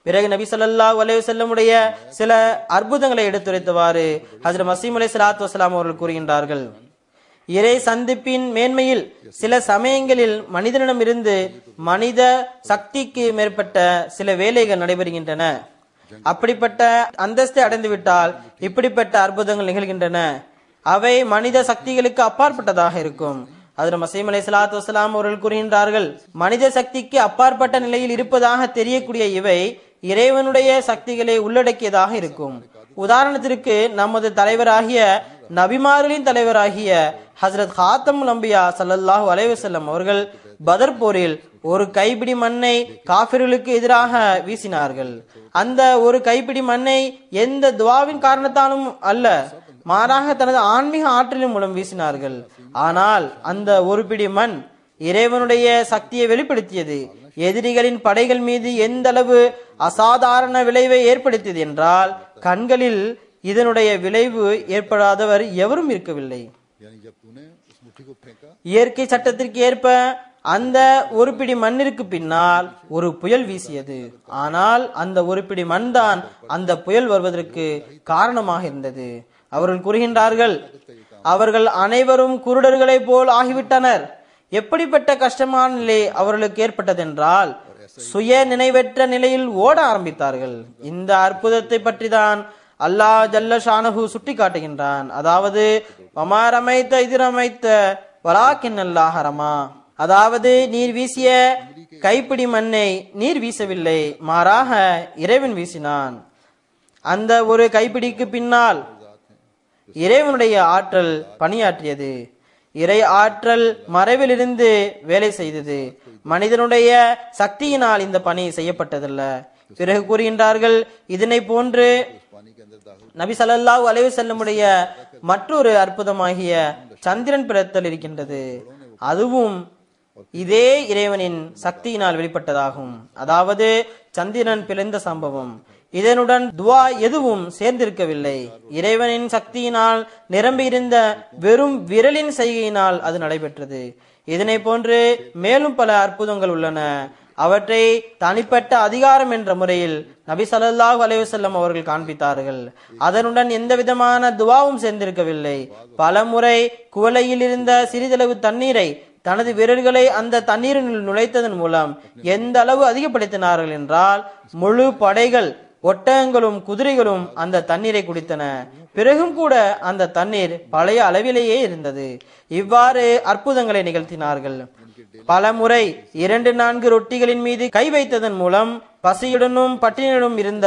பிறகு நபி ஸல்லல்லாஹு அலைஹி வஸல்லம் உடைய சில அற்புதங்களை எடுத்துரைத்தவாறு ஹஜ்ரத் மஸீஹ் அலைஹிஸ்ஸலாத்து வஸ்ஸலாம் அவர்கள் கூறுகின்றார்கள், இறை சந்திப்பின் மேன்மையில் சில சமயங்களில் மனிதனிடமிருந்து மனித சக்திக்கு மேற்பட்ட சில வேலைகள் நடைபெறுகின்றன. அப்படிப்பட்ட அந்தஸ்தை அடைந்துவிட்டால் இப்படிப்பட்ட அற்புதங்கள் நிகழ்கின்றன. அவை மனித சக்திகளுக்கு அப்பாற்பட்டதாக இருக்கும். ஹஜ்ரத் மஸீஹ் அலைஹிஸ்ஸலாத்து வஸ்ஸலாம் அவர்கள் கூறுகின்றார்கள், மனித சக்திக்கு அப்பாற்பட்ட நிலையில் இருப்பதாக தெரியக்கூடிய இவை இறைவனுடைய சக்திகளை உள்ளடக்கியதாக இருக்கும். உதாரணத்திற்கு நமது தலைவராகிய நபிமார்களின் தலைவராகிய ஹஜ்ரத் ஹாத்தமுல் அம்பியா ஸல்லல்லாஹு அலைஹி வஸல்லம் அவர்கள் பதர் போரில் ஒரு கைப்பிடி மண்ணை காஃபிர்களுக்கு எதிராக வீசினார்கள். அந்த ஒரு கைப்பிடி மண்ணை எந்த துஆவின் காரணத்தாலும் அல்ல, மாறாக தனது ஆன்மீக ஆற்றலின் மூலம் வீசினார்கள். ஆனால் அந்த ஒரு பிடி மண் இறைவனுடைய சக்தியை வெளிப்படுத்தியது. எதிரிகளின் படைகள் மீது எந்த அளவு அசாதாரண விளைவை ஏற்படுத்தியது என்றால், கண்களில் இதனுடைய விளைவு ஏற்படாதவர் எவரும் இருக்கவில்லை. இயற்கை சட்டத்திற்கு ஏற்ப அந்த ஒரு பிடி மண்ணிற்கு பின்னால் ஒரு புயல் வீசியது. ஆனால் அந்த ஒரு பிடி மண் தான் அந்த புயல் வருவதற்கு காரணமாக இருந்தது. அவர்கள் கூறுகின்றார்கள், அவர்கள் அனைவரும் குருடர்களை போல் ஆகிவிட்டனர். எப்படிப்பட்ட கஷ்டமான நிலை அவர்களுக்கு ஏற்பட்டதென்றால், சுய நினைவற்ற நிலையில் ஓட ஆரம்பித்தார்கள். இந்த அற்புதத்தை பற்றி தான் அல்லாஹ் ஜல்ல ஷானஹு சுட்டி காட்டுகின்றான். அதாவது வமாரமைத்த எதிரமைத்த வலாக்கின் அல்லாஹ் ஹரமா, அதாவது நீர் வீசிய கைப்பிடி மண்ணை நீர் வீசவில்லை, மாறாக இறைவன் வீசினான். அந்த ஒரு கைப்பிடிக்கு பின்னால் இறைவனுடைய ஆற்றல் பணியாற்றியது. இறை ஆற்றல் மறைவிலிருந்து வேலை செய்தது. மனிதனுடைய சக்தியினால் இந்த பணி செய்யப்பட்டதல்ல. பிறகு கூறுகின்றார்கள், இதனை போன்று நபி ஸல்லல்லாஹு அலைஹி வஸல்லமுடைய மற்றொரு அற்புதமாகிய சந்திரன் பிறத்தல் இருக்கின்றது. அதுவும் இதே இறைவனின் சக்தியினால் வெளிப்பட்டதாகும். அதாவது சந்திரன் பிளந்த சம்பவம். இதனுடன் துவா எதுவும் சேர்ந்திருக்கவில்லை. இறைவனின் சக்தியினால் நிரம்பியிருந்த வெறும் விரலின் செய்கையினால் அது நடைபெற்றது. இதனை போன்று மேலும் பல அற்புதங்கள் உள்ளன. அவற்றை தனிப்பட்ட அதிகாரம் என்ற முறையில் நபி ஸல்லல்லாஹு அலைஹி வஸல்லம் அவர்கள் காண்பித்தார்கள். அதனுடன் எந்த விதமான துவாவும் சேர்ந்திருக்கவில்லை. பல முறை குவளையில் இருந்த சிறிதளவு தண்ணீரை தனது விரல்களை அந்த தண்ணீரில் நுழைத்ததன் மூலம் எந்த அளவு அதிகப்படுத்தினார்கள் என்றால், முழு படைகள் ஒட்டகங்களும் குதிரைகளும் அந்த தண்ணீரை குடித்தன. பிறகும் கூட அந்த தண்ணீர் பழைய அளவிலேயே இருந்தது. இவ்வாறு அற்புதங்களை நிகழ்த்தினார்கள். பல முறை 2-4 ரொட்டிகளின் மீது கை வைத்ததன் மூலம் பசியுடனும் பட்டினியுடனும் இருந்த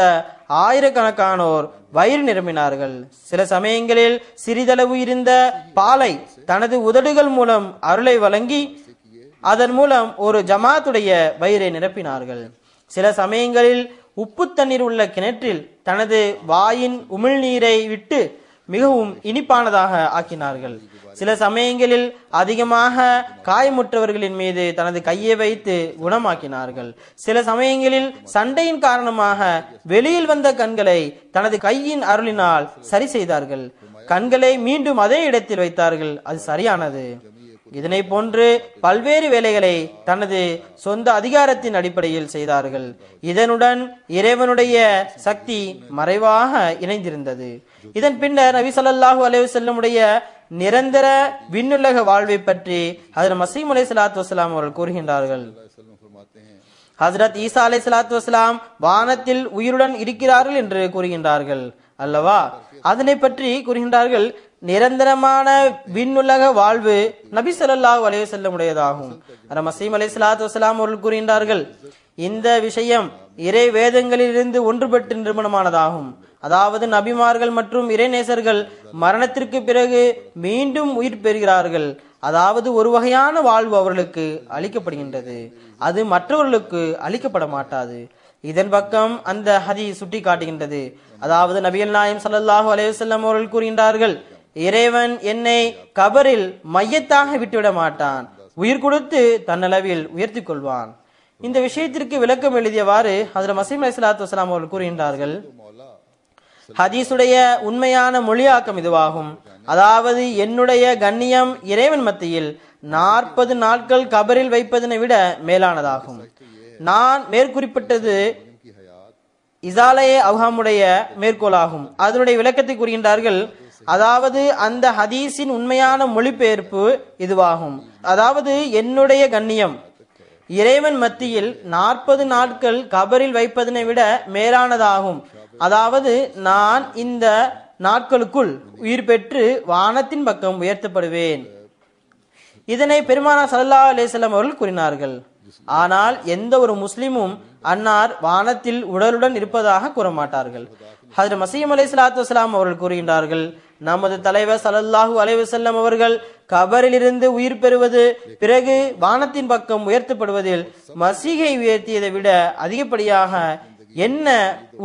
ஆயிரக்கணக்கானோர் வயிறு நிரம்பினார்கள். சில சமயங்களில் சிறிதளவு இருந்த பாலை தனது உதடுகள் மூலம் அருளை வழங்கி அதன் மூலம் ஒரு ஜமாத்துடைய வயிறை நிரப்பினார்கள். சில சமயங்களில் உப்பு தண்ணீர் உள்ள கிணற்றில் தனது வாயின் உமிழ்நீரை விட்டு மிகவும் இனிப்பானதாக ஆக்கினார்கள். சில சமயங்களில் அதிகமாக காயமுற்றவர்களின் மீது தனது கையை வைத்து குணமாக்கினார்கள். சில சமயங்களில் சண்டையின் காரணமாக வெளியில் வந்த கண்களை தனது கையின் அருளினால் சரி செய்தார்கள். கண்களை மீண்டும் அதே இடத்தில் வைத்தார்கள். அது சரியானது. இதனை போன்று பல்வேறு வேலைகளை தனது சொந்த அதிகாரத்தின் அடிப்படையில் செய்தார்கள். இதனுடன் இறைவனுடைய சக்தி மறைவாக இணைந்திருந்தது. இதன் பின்னர் நபி ஸல்லல்லாஹு அலைஹி வஸல்லமுடைய நிரந்தர விண்ணுலக வாழ்வை பற்றி ஹஜ்ரத் மஸீஹ் அலைஹிஸ்ஸலாத்து வஸ்ஸலாம் அவர்கள் கூறுகின்றார்கள். ஹஜ்ரத் ஈசா அலைஹிஸ்ஸலாத்து வஸ்ஸலாம் வானத்தில் உயிருடன் இருக்கிறார்கள் என்று கூறுகின்றார்கள் அல்லவா? அதனை பற்றி கூறுகின்றார்கள், நிரந்தரமான விண்ணுலக வாழ்வு நபி ஸல்லல்லாஹு அலைஹி வஸல்லம் உடையதாகும். ஹஜ்ரத் மஸீஹ் அலைஹிஸ்ஸலாத்து வஸ்ஸலாம் அவர்கள் கூறுகின்றார்கள், இந்த விஷயம் இறை வேதங்களிலிருந்து ஒன்றுபட்டு நிறுவனமானதாகும். அதாவது நபிமார்கள் மற்றும் இறைநேசர்கள் மரணத்திற்கு பிறகு மீண்டும் உயிர் பெறுகிறார்கள். அதாவது ஒரு வகையான வாழ்வு அவர்களுக்கு அளிக்கப்படுகின்றது, அது மற்றவர்களுக்கு அளிக்கப்பட மாட்டாது. இதன் பக்கம் அந்த ஹதீஸ் சுட்டி காட்டுகின்றது. அதாவது நபிகள் நாயகம் ஸல்லல்லாஹு அலைஹி வஸல்லம் அவர்கள் கூறுகின்றார்கள், இறைவன் என்னை கபரில் மையத்தாக விட்டுவிட மாட்டான், உயிர் கொடுத்து தன்னளவில் உயர்த்தி கொள்வான். இந்த விஷயத்திற்கு விளக்கம் எழுதியவாறு ஹஜ்ரத் மஸீஹ் அலைஹிஸ்ஸலாத்து வஸ்ஸலாம் அவர்கள் கூறுகின்றார்கள், ஹதீஸுடைய உண்மையான மொழியாக்கம் இதுவாகும். அதாவது என்னுடைய கண்ணியம் இறைவன் மத்தியில் 40 நாட்கள் கபரில் வைப்பதனை விட மேலானதாகும். நான் மேற்குறிப்பிட்டது இசாலையே அவ்ஹாமுடைய மேற்கோளாகும். அதனுடைய விளக்கத்தை கூறுகின்றார்கள். அதாவது அந்த ஹதீஸின் உண்மையான மொழிபெயர்ப்பு இதுவாகும். அதாவது என்னுடைய கண்ணியம் இறைவன் மத்தியில் 40 நாட்கள் கபரில் வைப்பதனை விட மேலானதாகும். அதாவது நான் இந்த நாட்களுக்குள் உயிர் பெற்று வானத்தின் பக்கம் உயர்த்தப்படுவேன். இதனை பெருமானார் ஸல்லல்லாஹு அலைஹி வஸல்லம் அவர்கள் கூறினார்கள். ஆனால் எந்த ஒரு முஸ்லிமும் அன்னார் வானத்தில் உடலுடன் இருப்பதாக கூற மாட்டார்கள். ஹஜ்ரத் மஸீஹ் அலைஹிஸ்ஸலாத்து வஸ்ஸலாம் அவர்கள் கூறுகின்றார்கள், நமது தலைவர் ஸல்லல்லாஹு அலைஹி வஸல்லம் அவர்கள் கபரில் இருந்து உயிர் பெறுவது பிறகு வானத்தின் பக்கம் உயர்த்தப்படுவதில் மசீகை உயர்த்தியதை விட அதிகப்படியாக என்ன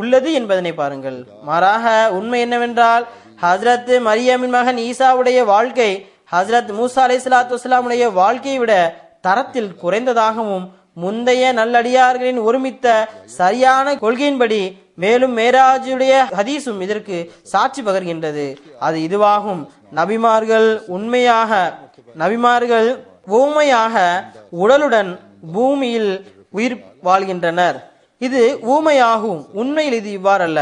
உள்ளது என்பதனை பாருங்கள். மாறாக உண்மை என்னவென்றால் ஹஜ்ரத் மரியமின் மகன் ஈசாவுடைய வாழ்க்கை ஹஜ்ரத் மூசா அலைஹிஸ்ஸலாத்து வஸ்ஸலாமுடைய வாழ்க்கையை விட தரத்தில் குறைந்ததாகவும் முந்தைய நல்லடியார்களின் ஒருமித்த சரியான கொள்கையின்படி மேலும் மேராஜுடைய ஹதீஸும் இதற்கு சாட்சி பகர்கின்றது. அது இதுவாகும், நபிமார்கள் ஊமையாக உடலுடன் பூமியில் உயிர் வாழ்கின்றனர். இது ஊமையாகும். உண்மையில் இது இவ்வாறல்ல.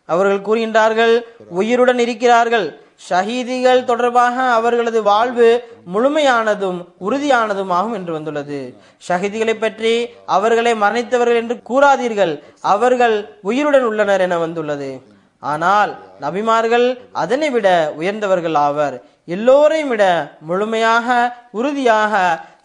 அவர்கள் கூறுகின்றார்கள், உயிருடன் இருக்கிறார்கள், ஷஹீதிகள் தொடர்பாக அவர்களது வாழ்வு முழுமையானதும் உறுதியானதும் ஆகும் என்று வந்துள்ளது. ஷஹீதிகளை பற்றி அவர்களை மரணித்தவர்கள் என்று கூறாதீர்கள், அவர்கள் உயிருடன் உள்ளனர் என வந்துள்ளது. ஆனால் நபிமார்கள் அதனை விட உயர்ந்தவர்கள் ஆவர். எல்லோரையும் விட முழுமையாக உறுதியாக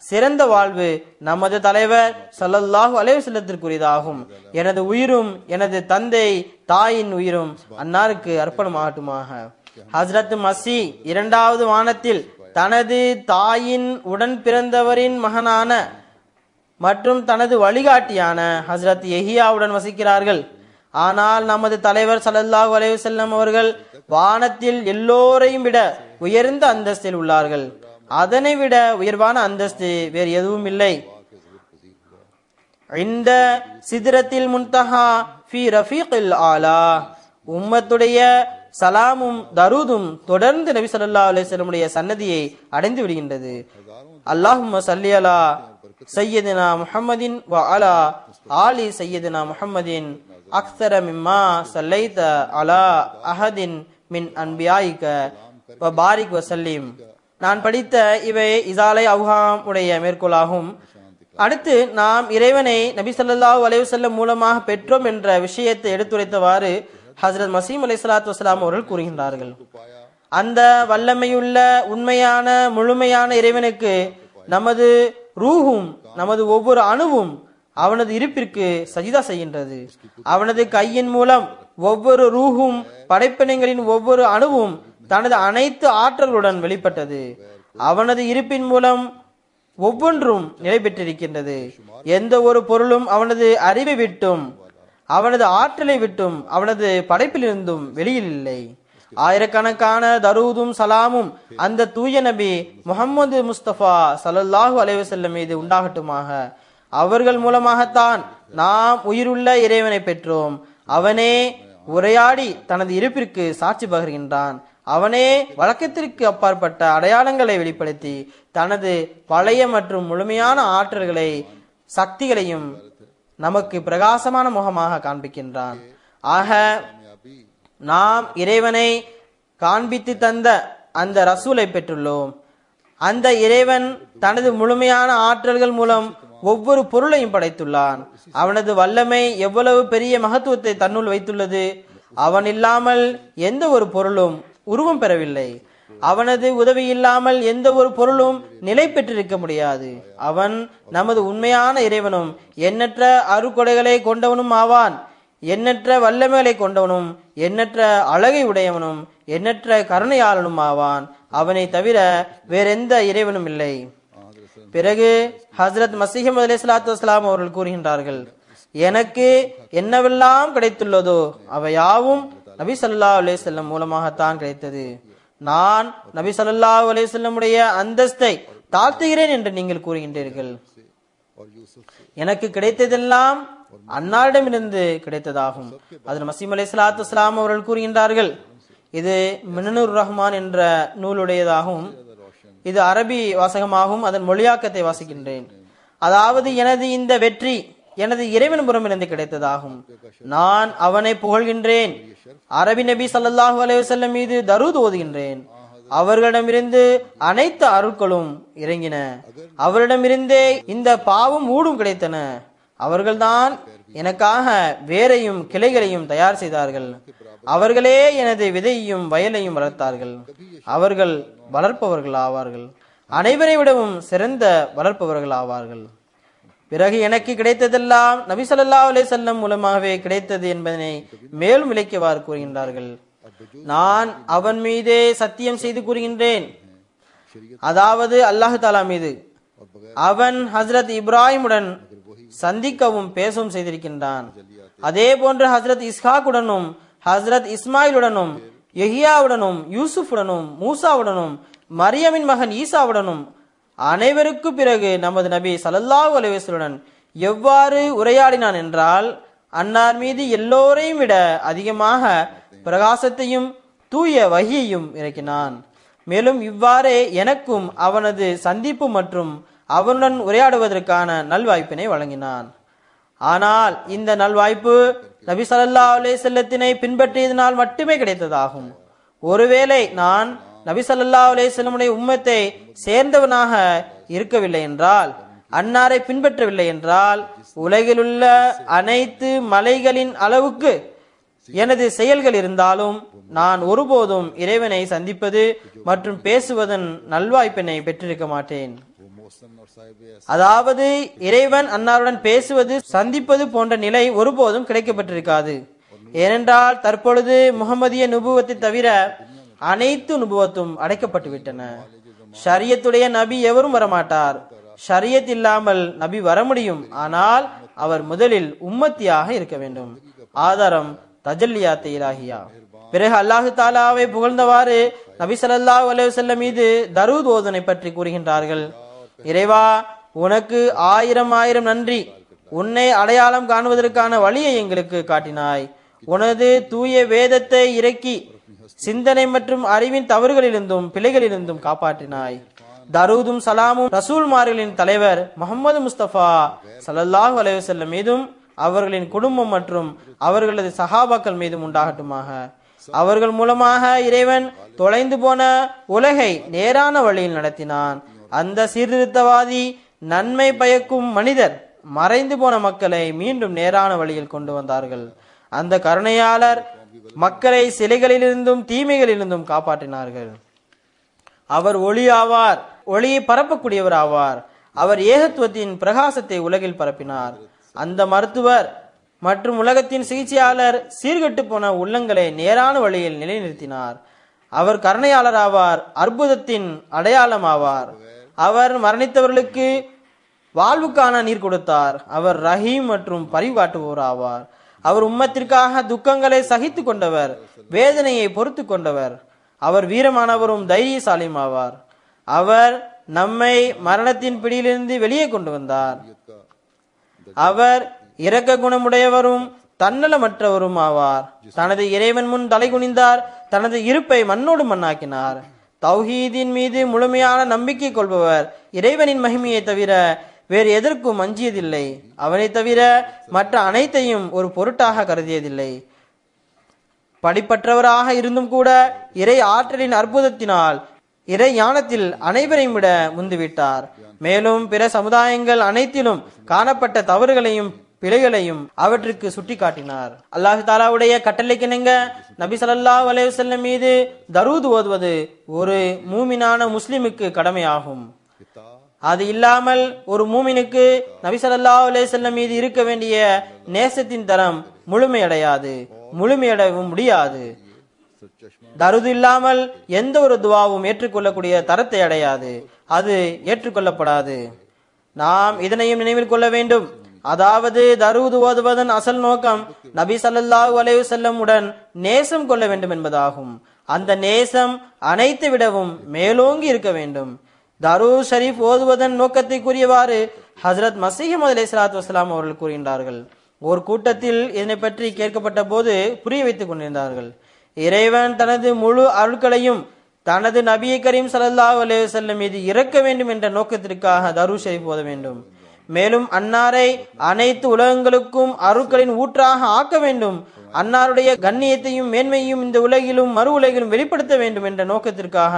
சிறந்த வாழ்வு நமது தலைவர் ஸல்லல்லாஹு அலைஹி வஸல்லத்திற்குரியதாகும். எனது உயிரும் எனது தந்தை தாயின் உயிரும் அன்னாருக்கு அர்ப்பணமாகட்டுமாக. ஹஸ்ரத் மசி இரண்டாவது வானத்தில் தனது தாயின் உடன் பிறந்தவரின் மகனான மற்றும் தனது வழிகாட்டியான ஹஸ்ரத் யஹியாவுடன் வசிக்கிறார்கள். ஆனால் நமது தலைவர் ஸல்லல்லாஹு அலைஹி வஸல்லம் அவர்கள் வானத்தில் எல்லோரையும் விட உயர்ந்த அந்தஸ்தில் உள்ளார்கள். அதனை விட உயர்வான அந்தஸ்து வேறு எதுவும் இல்லை. இந்த சிதறத்தில் முன்தஹா ஃபி ரஃபீகில் ஆலா உம்மத்துடைய சலாமும் தரூதும் தொடர்ந்து நபி ஸல்லல்லாஹு அலைஹி வஸல்லம் உடைய சன்னதியை அடைந்து விடுகின்றது. அல்லாஹும்ம ஸல்லி அலா சய்யிதினா முஹம்மதின் வ அலா ஆலி சய்யிதினா முஹம்மதின் அக்ஸர மிம்மா ஸல்லைத அலா அஹதின் மின் அன்பியாயிக வ பாரிக் வஸல்லிம். நான் படித்த இவை இசாலை அவுஹாம் உடைய மேற்கோளாகும். அடுத்து நாம் இறைவனை நபி ஸல்லல்லாஹு அலைஹி வஸல்லம் மூலமாக பெற்றோம் என்ற விஷயத்தை எடுத்துரைத்தவாறு ஹஜ்ரத் மஸீஹ் அலைஹிஸ்ஸலாத்து வஸ்ஸலாம் அவர்கள் கூறுகின்றார்கள். அந்த வல்லமையுள்ள உண்மையான முழுமையான இறைவனுக்கு நமது ரூஹும் நமது ஒவ்வொரு அணுவும் அவனது இருப்பிற்கு சஜிதா செய்கின்றது. அவனது கையின் மூலம் ஒவ்வொரு ரூஹும் படைப்பினங்களின் ஒவ்வொரு அணுவும் தனது அனைத்து ஆற்றல்களுடன் வெளிப்பட்டது. அவனது இருப்பின் மூலம் ஒவ்வொன்றும் நிலை பெற்றிருக்கின்றது. எந்த ஒரு பொருளும் அவனது அறிவை விட்டும் அவனது ஆற்றலை விட்டும் அவனது படைப்பிலிருந்தும் வெளியில் இல்லை. ஆயிரக்கணக்கான தரூதும் சலாமும் அந்த தூய நபி முஹம்மது முஸ்தபா ஸல்லல்லாஹு அலைஹி வஸல்லம் மீது உண்டாகட்டுமாக. அவர்கள் மூலமாகத்தான் நாம் உயிருள்ள இறைவனை பெற்றோம். அவனே உரையாடி தனது இருப்பிற்கு சாட்சி பகர்கின்றான். அவனே வழக்கத்திற்கு அப்பாற்பட்ட அடையாளங்களை வெளிப்படுத்தி தனது பழைய மற்றும் முழுமையான ஆற்றல்களை சக்திகளையும் நமக்கு பிரகாசமான முகமாக காண்பிக்கின்றான். ஆக நாம் இறைவனை காண்பித்து தந்த அந்த ரசூலை பெற்றுள்ளோம். அந்த இறைவன் தனது முழுமையான ஆற்றல்கள் மூலம் ஒவ்வொரு பொருளையும் படைத்துள்ளான். அவனது வல்லமை எவ்வளவு பெரிய மகத்துவத்தை தன்னுள் வைத்துள்ளது. அவன் இல்லாமல் எந்த ஒரு பொருளும் உருவம் பெறவில்லை. அவனது உதவி இல்லாமல் எந்த ஒரு பொருளும் நிலை பெற்றிருக்க முடியாது. அவன் நமது உண்மையான இறைவனும் எண்ணற்ற அருக்கொடைகளை கொண்டவனும் ஆவான். எண்ணற்ற வல்லமைகளை கொண்டவனும் எண்ணற்ற அழகை உடையவனும் எண்ணற்ற கருணையாளனும் ஆவான். அவனை தவிர வேறெந்த இறைவனும் இல்லை. பிறகு ஹஜ்ரத் மஸீஹ் அலைஹிஸ்ஸலாத்து வஸ்ஸலாம் அவர்கள் கூறுகின்றார்கள், எனக்கு என்னவெல்லாம் கிடைத்துள்ளதோ அவை யாவும் நபி ஸல்லல்லாஹு அலைஹி வஸல்லம் மூலமாகத்தான் கிடைத்தது. நான் நபி ஸல்லல்லாஹு அலைஹி வஸல்லம் உடைய அந்தஸ்தை தாழ்த்துகிறேன் என்று நீங்கள் கூறுகின்றீர்கள். எனக்கு கிடைத்ததெல்லாம் அன்னாரிடமிருந்து கிடைத்ததாகும். அதில் மஸீஹ் அலைஹிஸ்ஸலாத்து வஸ்ஸலாம் அவர்கள் கூறுகின்றார்கள், இது மினனுர் ரஹ்மான் என்ற நூலுடையதாகும். இது அரபி வாசகமாகும். அதன் மொழியாக்கத்தை வாசிக்கின்றேன். அதாவது எனது இந்த வெற்றி எனது இறைவன் புறமிருந்து கிடைத்ததாகும். நான் அவனை புகழ்கின்றேன். அரபி நபி ஸல்லல்லாஹு அலைஹி வஸல்லம் மீது தரூத் ஓதுகின்றேன். அவர்களிடமிருந்து அனைத்து அருட்களும் இறங்கின. அவரிடமிருந்தே இந்த பாவம் ஊடும் கிடைத்தன. அவர்கள்தான் எனக்காக வேரையும் கிளைகளையும் தயார் செய்தார்கள். அவர்களே எனது விதையையும் வயலையும் வளர்த்தார்கள். அவர்கள் வளர்ப்பவர்கள் ஆவார்கள். அனைவரை விடவும் சிறந்த வளர்ப்பவர்கள் ஆவார்கள். பிறகு எனக்கு கிடைத்ததெல்லாம் நபி ஸல்லல்லாஹு அலைஹி வஸல்லம் மூலமாகவே கிடைத்தது என்பதனை மேலும் விளக்கியவாறு கூறுகின்றார்கள். நான் அவன் மீதே சத்தியம் செய்து கூறுகின்றேன், அதாவது அல்லாஹ் தஆலா மீது. அவன் ஹஜ்ரத் இப்ராஹிமுடன் சந்திக்கவும் பேசவும் செய்திருக்கின்றான். அதே போன்று ஹஜ்ரத் இஸ்ஹாக்குடனும் ஹஜ்ரத் இஸ்மாயிலுடனும் யஹ்யாவுடனும் யூசுஃபுடனும் மூசாவுடனும் மரியமின் மகன் ஈசாவுடனும் அனைவருக்கு பிறகு நமது நபி ஸல்லல்லாஹு அலைஹி வஸல்லம் எவ்வாறு உரையாடினான் என்றால், அன்னார் மீது எல்லோரையும் விட அதிகமாக பிரகாசத்தையும் தூய வஹியையும் இறக்கினான். மேலும் இவ்வாறே எனக்கும் அவனது சந்திப்பு மற்றும் அவனுடன் உரையாடுவதற்கான நல்வாய்ப்பினை வழங்கினான். ஆனால் இந்த நல்வாய்ப்பு நபி ஸல்லல்லாஹு அலைஹி வஸல்லத்தினை பின்பற்றியதனால் மட்டுமே கிடைத்ததாகும். ஒருவேளை நான் நபி ஸல்லல்லாஹு அலைஹி வஸல்லமுடைய உம்மத்தை சேர்ந்தவனாக இருக்கவில்லை என்றால், அன்னாரை பின்பற்றவில்லை என்றால், உலகிலுள்ள அனைத்து மலைகளின் அளவுக்கு எனது செயல்கள் இருந்தாலும் நான் ஒருபோதும் இறைவனை சந்திப்பது மற்றும் பேசுவதன் நல்வாய்ப்பினை பெற்றிருக்க மாட்டேன். அதாவது இறைவன் அன்னாருடன் பேசுவது, சந்திப்பது போன்ற நிலை ஒருபோதும் கிடைக்கப்பட்டிருக்காது. ஏனென்றால் தற்பொழுது முகமதிய நுபுவத்தை தவிர அனைத்து நுபுவத்தும் அடைக்கப்பட்டு விட்டன. ஷரியத்துடைய நபி எவரும் வரமாட்டார். ஷரியத் இல்லாமல் நபி வர முடியும், ஆனால் அவர் முதலில் உம்மத்தியாக இருக்க வேண்டும். ஆதாரம் தஜல்லியாத் இலாஹியா. பிறகு அல்லாஹு தாலாவை புகழ்ந்தவாறு நபி ஸல்லல்லாஹு அலைஹி வஸல்லம் மீது தரூத் ஓதுனை பற்றி கூறுகின்றார்கள். இறைவா, உனக்கு ஆயிரம் ஆயிரம் நன்றி. உன்னை அடையாளம் காணுவதற்கான வழியை எங்களுக்கு காட்டினாய். உனது தூய வேதத்தை இறக்கி சிந்தனை மற்றும் அறிவின் தவறுகளிலிருந்தும் பிழைகளிலிருந்தும் காப்பாற்றினாய். தரூதும் சலாமும் ரசூல்மார்களின் தலைவர் முஹம்மது முஸ்தபா ஸல்லல்லாஹு அலைஹி வஸல்லம் மீதும் அவர்களின் குடும்பம் மற்றும் அவர்களது சஹாபாக்கள் மீதும் உண்டாகட்டுமாக. அவர்கள் மூலமாக இறைவன் தொலைந்து போன உலகை நேரான வழியில் நடத்தினான். அந்த சீர்திருத்தவாதி, நன்மை பயக்கும் மனிதர் மறைந்து போன மக்களை மீண்டும் நேரான வழியில் கொண்டு வந்தார்கள். அந்த கருணையாளர் மக்களை சிலைகளிலிருந்தும் தீமைகளிலிருந்தும் காப்பாற்றினார்கள். அவர் ஒளி ஆவார், ஒளியை பரப்பக்கூடியவர் ஆவார். அவர் ஏகத்துவத்தின் பிரகாசத்தை உலகில் பரப்பினார். அந்த மருத்துவர் மற்றும் உலகத்தின் சிகிச்சையாளர் சீர்கெட்டு போன உள்ளங்களை நேரான வழியில் நிலைநிறுத்தினார். அவர் கருணையாளர் ஆவார், அற்புதத்தின் அடையாளம் ஆவார். அவர் மரணித்தவர்களுக்கு வாழ்வுக்கான நீர் கொடுத்தார். அவர் ரஹீம் மற்றும் பரிவு காட்டுபவர் ஆவார். அவர் உம்மத்திற்காக துக்கங்களை சகித்து கொண்டவர், வேதனையை பொறுத்து கொண்டவர். அவர் வீரமானவரும் தைரியசாலியும் ஆவார். அவர் நம்மை மரணத்தின் பிடியிலிருந்து வெளியே கொண்டு வந்தார். அவர் இரக்க குணமுடையவரும் தன்னலமற்றவரும் ஆவார். தனது இறைவன் முன் தலை குனிந்தார். தனது இருப்பை மண்ணோடு மண்ணாக்கினார். தௌஹீதின் மீது முழுமையான நம்பிக்கை கொள்பவர் இறைவனின் மகிமையை தவிர வேறு எதற்கும் அஞ்சியதில்லை. அவனை தவிர மற்ற அனைத்தையும் ஒரு பொருட்டாக கருதியதில்லை. படிப்பற்றவராக இருந்தும் கூட இறை ஆற்றலின் அற்புதத்தினால் இறை ஞானத்தில் அனைவரையும் விட முந்துவிட்டார். மேலும் பிற சமுதாயங்கள் அனைத்திலும் காணப்பட்ட தவறுகளையும் பிழைகளையும் அவற்றுக்கு சுட்டி காட்டினார். அல்லாஹு தாலாவுடைய கட்டளைக்கிணங்க நபி ஸல்லல்லாஹு அலைஹி வஸல்லம் மீது தரூத் ஓதுவது ஒரு மூமினான முஸ்லிமுக்கு கடமையாகும். அது இல்லாமல் ஒரு மூமினுக்கு நபி ஸல்லல்லாஹு அலைஹி வஸல்லம் மீது இருக்க வேண்டிய நேசத்தின் தரம் முழுமையடையாது, முழுமையடையவும் முடியாது. தருது இல்லாமல் எந்த ஒரு துவாவும் ஏற்றுக்கொள்ளக்கூடிய தரத்தை அடையாது, அது ஏற்றுக்கொள்ளப்படாது. நாம் இதனையும் நினைவில் கொள்ள வேண்டும். அதாவது தரூது ஓதுவதன் அசல் நோக்கம் நபி ஸல்லல்லாஹு அலைஹி வஸல்லம் உடன் நேசம் கொள்ள வேண்டும் என்பதாகும். அந்த நேசம் அனைத்து விடவும் மேலோங்கி இருக்க வேண்டும். தரூத் ஷரீப் ஓதுவதன் நோக்கத்தை கூறியவாறு ஹஜ்ரத் மஸீஹ் மவ்ஊத் அலைஹிஸ்ஸலாத்து வஸ்ஸலாம் அவர்கள் கூறுகின்றார்கள். ஒரு கூட்டத்தில் இதனை பற்றி கேட்கப்பட்ட போது புரிய வைத்துக் கொண்டிருந்தார்கள். இறைவன் தனது முழு அருட்களையும் தனது நபியை கரீம் ஸல்லல்லாஹு அலைஹி வஸல்லம் மீது இறக்க வேண்டும் என்ற நோக்கத்திற்காக தரூத் ஷரீப் ஓத வேண்டும். மேலும் அன்னாரை அனைத்து உலகங்களுக்கும் அருட்களின் ஊற்றாக ஆக்க வேண்டும். அன்னாருடைய கண்ணியத்தையும் மேன்மையும் இந்த உலகிலும் மறு உலகிலும் வெளிப்படுத்த வேண்டும் என்ற நோக்கத்திற்காக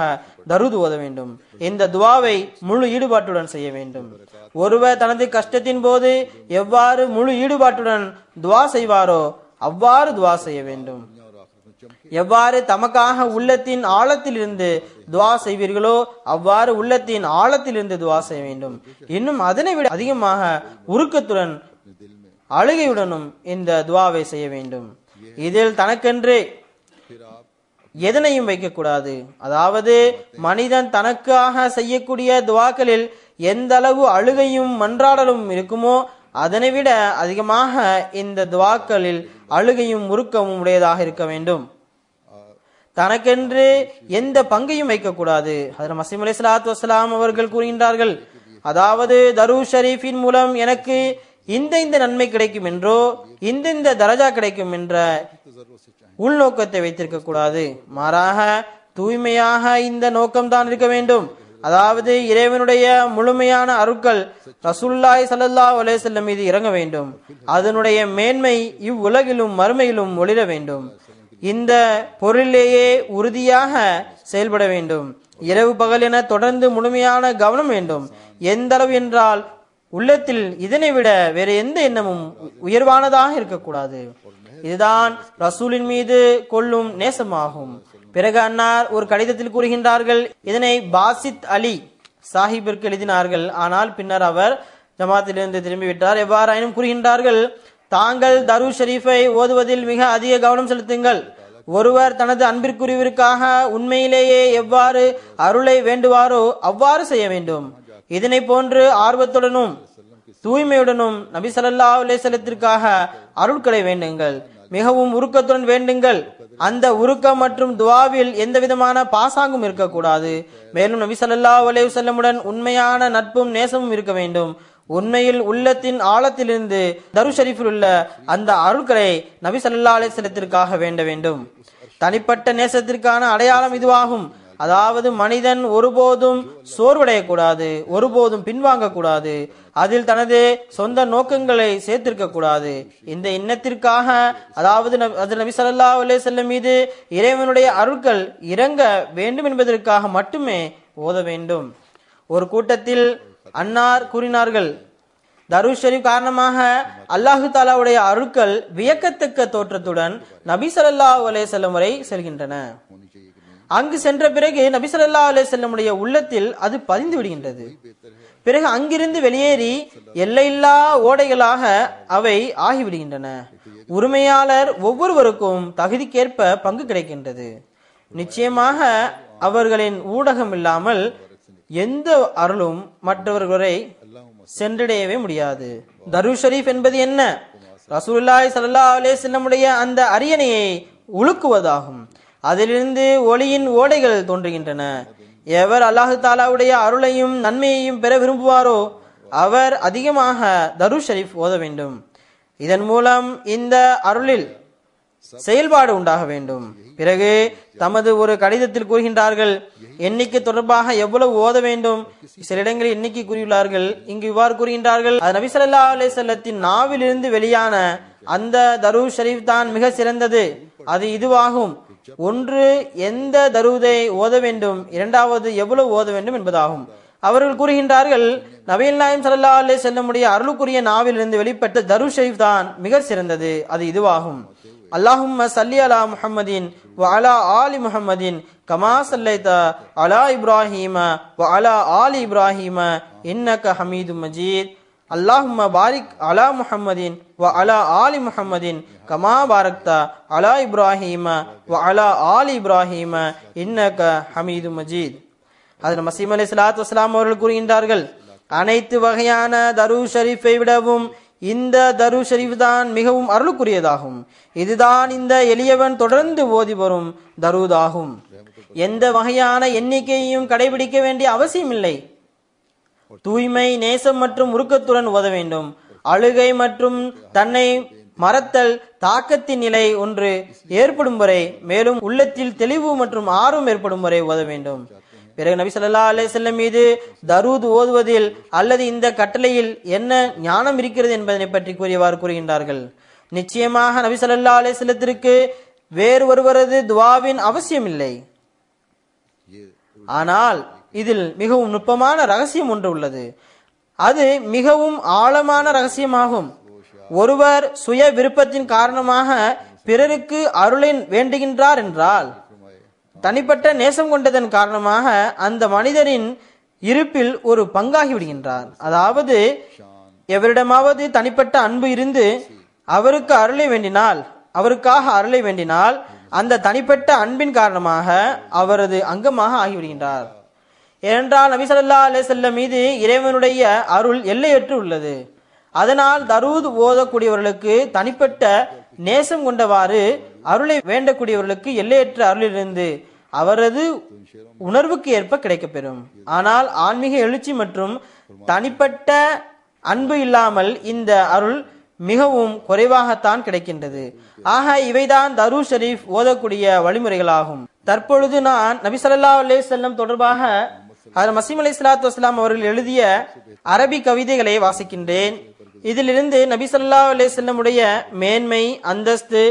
தரூத் ஓத வேண்டும். இந்த துவாவை முழு ஈடுபாட்டுடன் செய்ய வேண்டும். ஒருவர் தனது கஷ்டத்தின் போது எவ்வாறு முழு ஈடுபாட்டுடன் துவா செய்வாரோ அவ்வாறு துவா செய்ய வேண்டும். எவ்வாறு தமக்காக உள்ளத்தின் ஆழத்தில் இருந்து துவா செய்வீர்களோ அவ்வாறு உள்ளத்தின் ஆழத்தில் இருந்து துவா செய்ய வேண்டும். இன்னும் அதனை விட அதிகமாக உருக்கத்துடன் அழுகையுடனும் இந்த துவாவை செய்ய வேண்டும். இதில் தனக்கென்று எதனையும் வைக்கக்கூடாது. அதாவது மனிதன் தனக்காக செய்யக்கூடிய துவாக்களில் எந்த அளவு அழுகையும் மன்றாடலும் இருக்குமோ அதனை விட அதிகமாக இந்த துவாக்களில் அழுகையும் உருக்கமும் உடையதாக இருக்க வேண்டும். தனக்கென்று எந்த பங்கையும் வைக்கக்கூடாது. ஹஜ்ரத் மஸீஹ் அலைஹிஸ்ஸலாத்து வஸ்ஸலாம் அவர்கள் கூறுகின்றார்கள், அதாவது தரூத் ஷரீஃபின் மூலம் எனக்கு இந்த நன்மை கிடைக்கும் என்றோ இந்த தரஜா கிடைக்கும் என்ற உள்நோக்கத்தை வைத்திருக்க கூடாது. மாறாக தூய்மையாக இந்த நோக்கம்தான் இருக்க வேண்டும். அதாவது இறைவனுடைய முழுமையான அருட்கள் ரசூலுல்லாஹி ஸல்லல்லாஹு அலைஹி வஸல்லம் மீது இறங்க வேண்டும். அதனுடைய மேன்மை இவ்வுலகிலும் மறுமையிலும் ஒளிர வேண்டும். இந்த பொருளிலேயே உறுதியாக செயல்பட வேண்டும். இரவு பகல் என தொடர்ந்து முழுமையான கவனம் வேண்டும். எந்த அளவு என்றால் உள்ளத்தில் இதனை விட வேற எந்த எண்ணமும் உயர்வானதாக இருக்கக்கூடாது. இதுதான் ரசூலின் மீது கொள்ளும் நேசமாகும். பிறகு அன்னார் ஒரு கடிதத்தில் கூறுகின்றார்கள், இதனை பாசித் அலி சாஹிபிற்கு எழுதினார்கள். ஆனால் பின்னர் அவர் ஜமாத்திலிருந்து திரும்பிவிட்டார். எவ்வாறாயினும் கூறுகின்றார்கள், தாங்கள் தரூத் ஷரீஃபை ஓதுவதில் மிக அதிக கவனம் செலுத்துங்கள். ஒருவர் தனது அன்பிற்குரியவருக்காக உண்மையிலேயே எவ்வாறு அருளை வேண்டுவாரோ அவ்வாறு செய்ய வேண்டும். இதனை போன்று ஆர்வத்துடனும் தூய்மையுடனும் நபி ஸல்லல்லாஹு அலைஹி வஸல்லத்திற்காக அருள்களை வேண்டுங்கள். மிகவும் உருக்கத்துடன் வேண்டுங்கள். அந்த உருக்கம் மற்றும் துவாவில் எந்த விதமான பாசாங்கும் இருக்கக்கூடாது. மேலும் நபி ஸல்லல்லாஹு அலைஹி வஸல்லமுடன் உண்மையான நட்பும் நேசமும் இருக்க வேண்டும். உண்மையில் உள்ளத்தின் ஆழத்திலிருந்து தரூத் ஷரீஃபில் உள்ள அந்த அருள்களை நபி ஸல்லல்லாஹு அலைஹி வஸல்லத்திற்காக வேண்ட வேண்டும். தனிப்பட்ட நேசத்திற்கான அடையாளம் இதுவாகும். அதாவது மனிதன் ஒருபோதும் சோர்வடையக்கூடாது, ஒருபோதும் பின்வாங்க கூடாது, அதில் தனது சொந்த நோக்கங்களை சேர்த்திருக்க கூடாது. இந்த எண்ணத்திற்காக அதாவது நபி ஸல்லல்லாஹு அலைஹி வஸல்லம் மீது இறைவனுடைய அருள்கள் இறங்க வேண்டும் என்பதற்காக மட்டுமே ஓத வேண்டும். ஒரு கூட்டத்தில் அன்னார் கூறினார்கள், தரூத் ஷரீஃப் காரணமாக அல்லாஹு தாலாவுடைய அருள்கள் வியக்கத்தக்க தோற்றத்துடன் நபி ஸல்லல்லாஹு அலைஹி வஸல்லம் வரை செல்கின்றன. அங்கு சென்ற பிறகு நபி ஸல்லல்லாஹு அலைஹி வஸல்லமுடைய உள்ளத்தில் அது பதிந்து விடுகின்றது. பிறகு அங்கிருந்து வெளியேறி எல்லையில்லா ஓடைகளாக அவை ஆகிவிடுகின்றன. உரிமையாளர் ஒவ்வொருவருக்கும் தகுதிக்கேற்ப பங்கு கிடைக்கின்றது. நிச்சயமாக அவர்களின் ஊடகம் இல்லாமல் எந்த அருளும் மற்றவர்களை சென்றடையவே முடியாது. தரூத் ஷரீஃப் என்பது என்ன? ரசூலுல்லாஹி ஸல்லல்லாஹு அலைஹி வஸல்லமுடைய அந்த அரியணையை உலுக்குவதாகும். அதிலிருந்து ஒளியின் ஓடைகள் தோன்றுகின்றன. எவர் அல்லாஹு தாலாவுடைய அருளையும் நன்மையையும் பெற விரும்புவாரோ அவர் அதிகமாக தரூத் ஷரீஃப் ஓத வேண்டும். இதன் மூலம் இந்த அருளில் செயல்பாடு உண்டாக வேண்டும். பிறகு தமது ஒரு கடிதத்தில் கூறுகின்றார்கள், எண்ணிக்கை தொடர்பாக எவ்வளவு ஓத வேண்டும். சில இடங்களில் எண்ணிக்கை கூறியுள்ளார்கள். இங்கு இவ்வாறு கூறுகின்றார்கள், அது நபி ஸல்லல்லாஹு அலைஹி வஸல்லத்தின் நாவிலிருந்து வெளியான அந்த தரூத் ஷரீஃப் தான் மிக சிறந்தது. அது இதுவாகும். ஒன்று, எந்த தரூதை ஓத வேண்டும், இரண்டாவது எவ்வளவு ஓத வேண்டும் என்பதாகும். அவர்கள் கூறுகின்றார்கள், நபிகள் நாயகம் ஸல்லல்லாஹு அலைஹி வஸல்லமுடைய அருளுக்குரிய நாவிலிருந்து வெளிப்பட்ட தரூத் ஷரீஃப் தான் மிக சிறந்தது. அது இதுவாகும். அல்லாஹும்ம ஸல்லி அலா முஹம்மதின் வ அலா ஆலி முஹம்மதின் கமா ஸல்லைத அலா இப்ராஹீம வ அலா ஆலி இப்ராஹீம இன்னக ஹமீதும் மஜீத். அல்லாஹும்ம பாரிக் அலா முஹம்மதின் வ அலா ஆலி முஹம்மதின் கமா பாரக்த அலா இப்ராஹீம வ அலா ஆலி இப்ராஹீம இன்னக ஹமீதும் மஜீத். ஹஜ்ரத் மஸீஹ் அலைஹிஸ்ஸலாத்து வஸ்ஸலாம் அவர்கள் கூறுகின்றார்கள், அனைத்து வகையான தரூத் ஷரீஃபை விடவும் இந்த தரூத் ஷரீஃப் தான் மிகவும் அருளுக்குரியதாகும். இதுதான் இந்த எளியவன் தொடர்ந்து ஓதி வரும் தரூத் ஆகும். எந்த வகையான எண்ணிக்கையையும் கடைபிடிக்க வேண்டிய அவசியம் இல்லை. தூய்மை, நேசம் மற்றும் உருக்கத்துடன் ஓத வேண்டும். அழுகை மற்றும் தன்னை மறத்தல் தாக்கத்தின் நிலை ஒன்று ஏற்படும் வரை, மேலும் உள்ளத்தில் தெளிவு மற்றும் ஆர்வம் ஏற்படும் வரை ஓத வேண்டும். பிறகு நபி ஸல்லல்லாஹு அலைஹி வஸல்லம் மீது தரூத் ஓதுவதில் அல்லது இந்த கட்டளையில் என்ன ஞானம் இருக்கிறது என்பதனை பற்றி கூறியவாறு கூறுகின்றார்கள். நிச்சயமாக நபி ஸல்லல்லாஹு அலைஹி வஸல்லத்திற்கு வேறு ஒருவரது துவாவின் அவசியம் இல்லை. ஆனால் இதில் மிகவும் நுட்பமான ரகசியம் ஒன்று உள்ளது. அது மிகவும் ஆழமான ரகசியமாகும். ஒருவர் சுய விருப்பத்தின் காரணமாக பிறருக்கு அருளை வேண்டுகின்றார் என்றால், தனிப்பட்ட நேசம் கொண்டதன் காரணமாக அந்த மனிதரின் இருப்பில் ஒரு பங்காகி விடுகின்றார். அதாவது எவரிடமாவது தனிப்பட்ட அன்பு இருந்து அவருக்கு அருளை வேண்டினால், அவருக்காக அருளை வேண்டினால், அந்த தனிப்பட்ட அன்பின் காரணமாக அவரது அங்கமாக ஆகிவிடுகின்றார். ஏனென்றால் நபி ஸல்லல்லாஹு அலைஹி வஸல்லம் மீது இறைவனுடைய அருள் எல்லையற்று உள்ளது. அதனால் தரூத் ஓதக்கூடியவர்களுக்கு தனிப்பட்ட நேசம் கொண்டவாறு அருளை வேண்டக்கூடியவர்களுக்கு எல்லையற்ற அருளிலிருந்து அவரது உணர்வுக்கு ஏற்ப கிடைக்கப்பெறும். ஆனால் ஆன்மீக எழுச்சி மற்றும் தனிப்பட்ட அன்பு இல்லாமல் இந்த அருள் மிகவும் குறைவாகத்தான் கிடைக்கின்றது. ஆக இவைதான் தரூத் ஷரீஃப் ஓதக்கூடிய வழிமுறைகளாகும். தற்பொழுது நான் நபி ஸல்லல்லாஹு அலைஹி வஸல்லம் தொடர்பாக ஹஜ்ரத் மஸீஹ் அலைஹிஸ்ஸலாத்து வஸ்ஸலாம் அவர்கள் எழுதிய அரபி கவிதைகளை வாசிக்கின்றேன். இதிலிருந்து நபி ஸல்லல்லாஹு அலைஹி வஸல்லம் உடைய மேன்மை, அந்தஸ்து,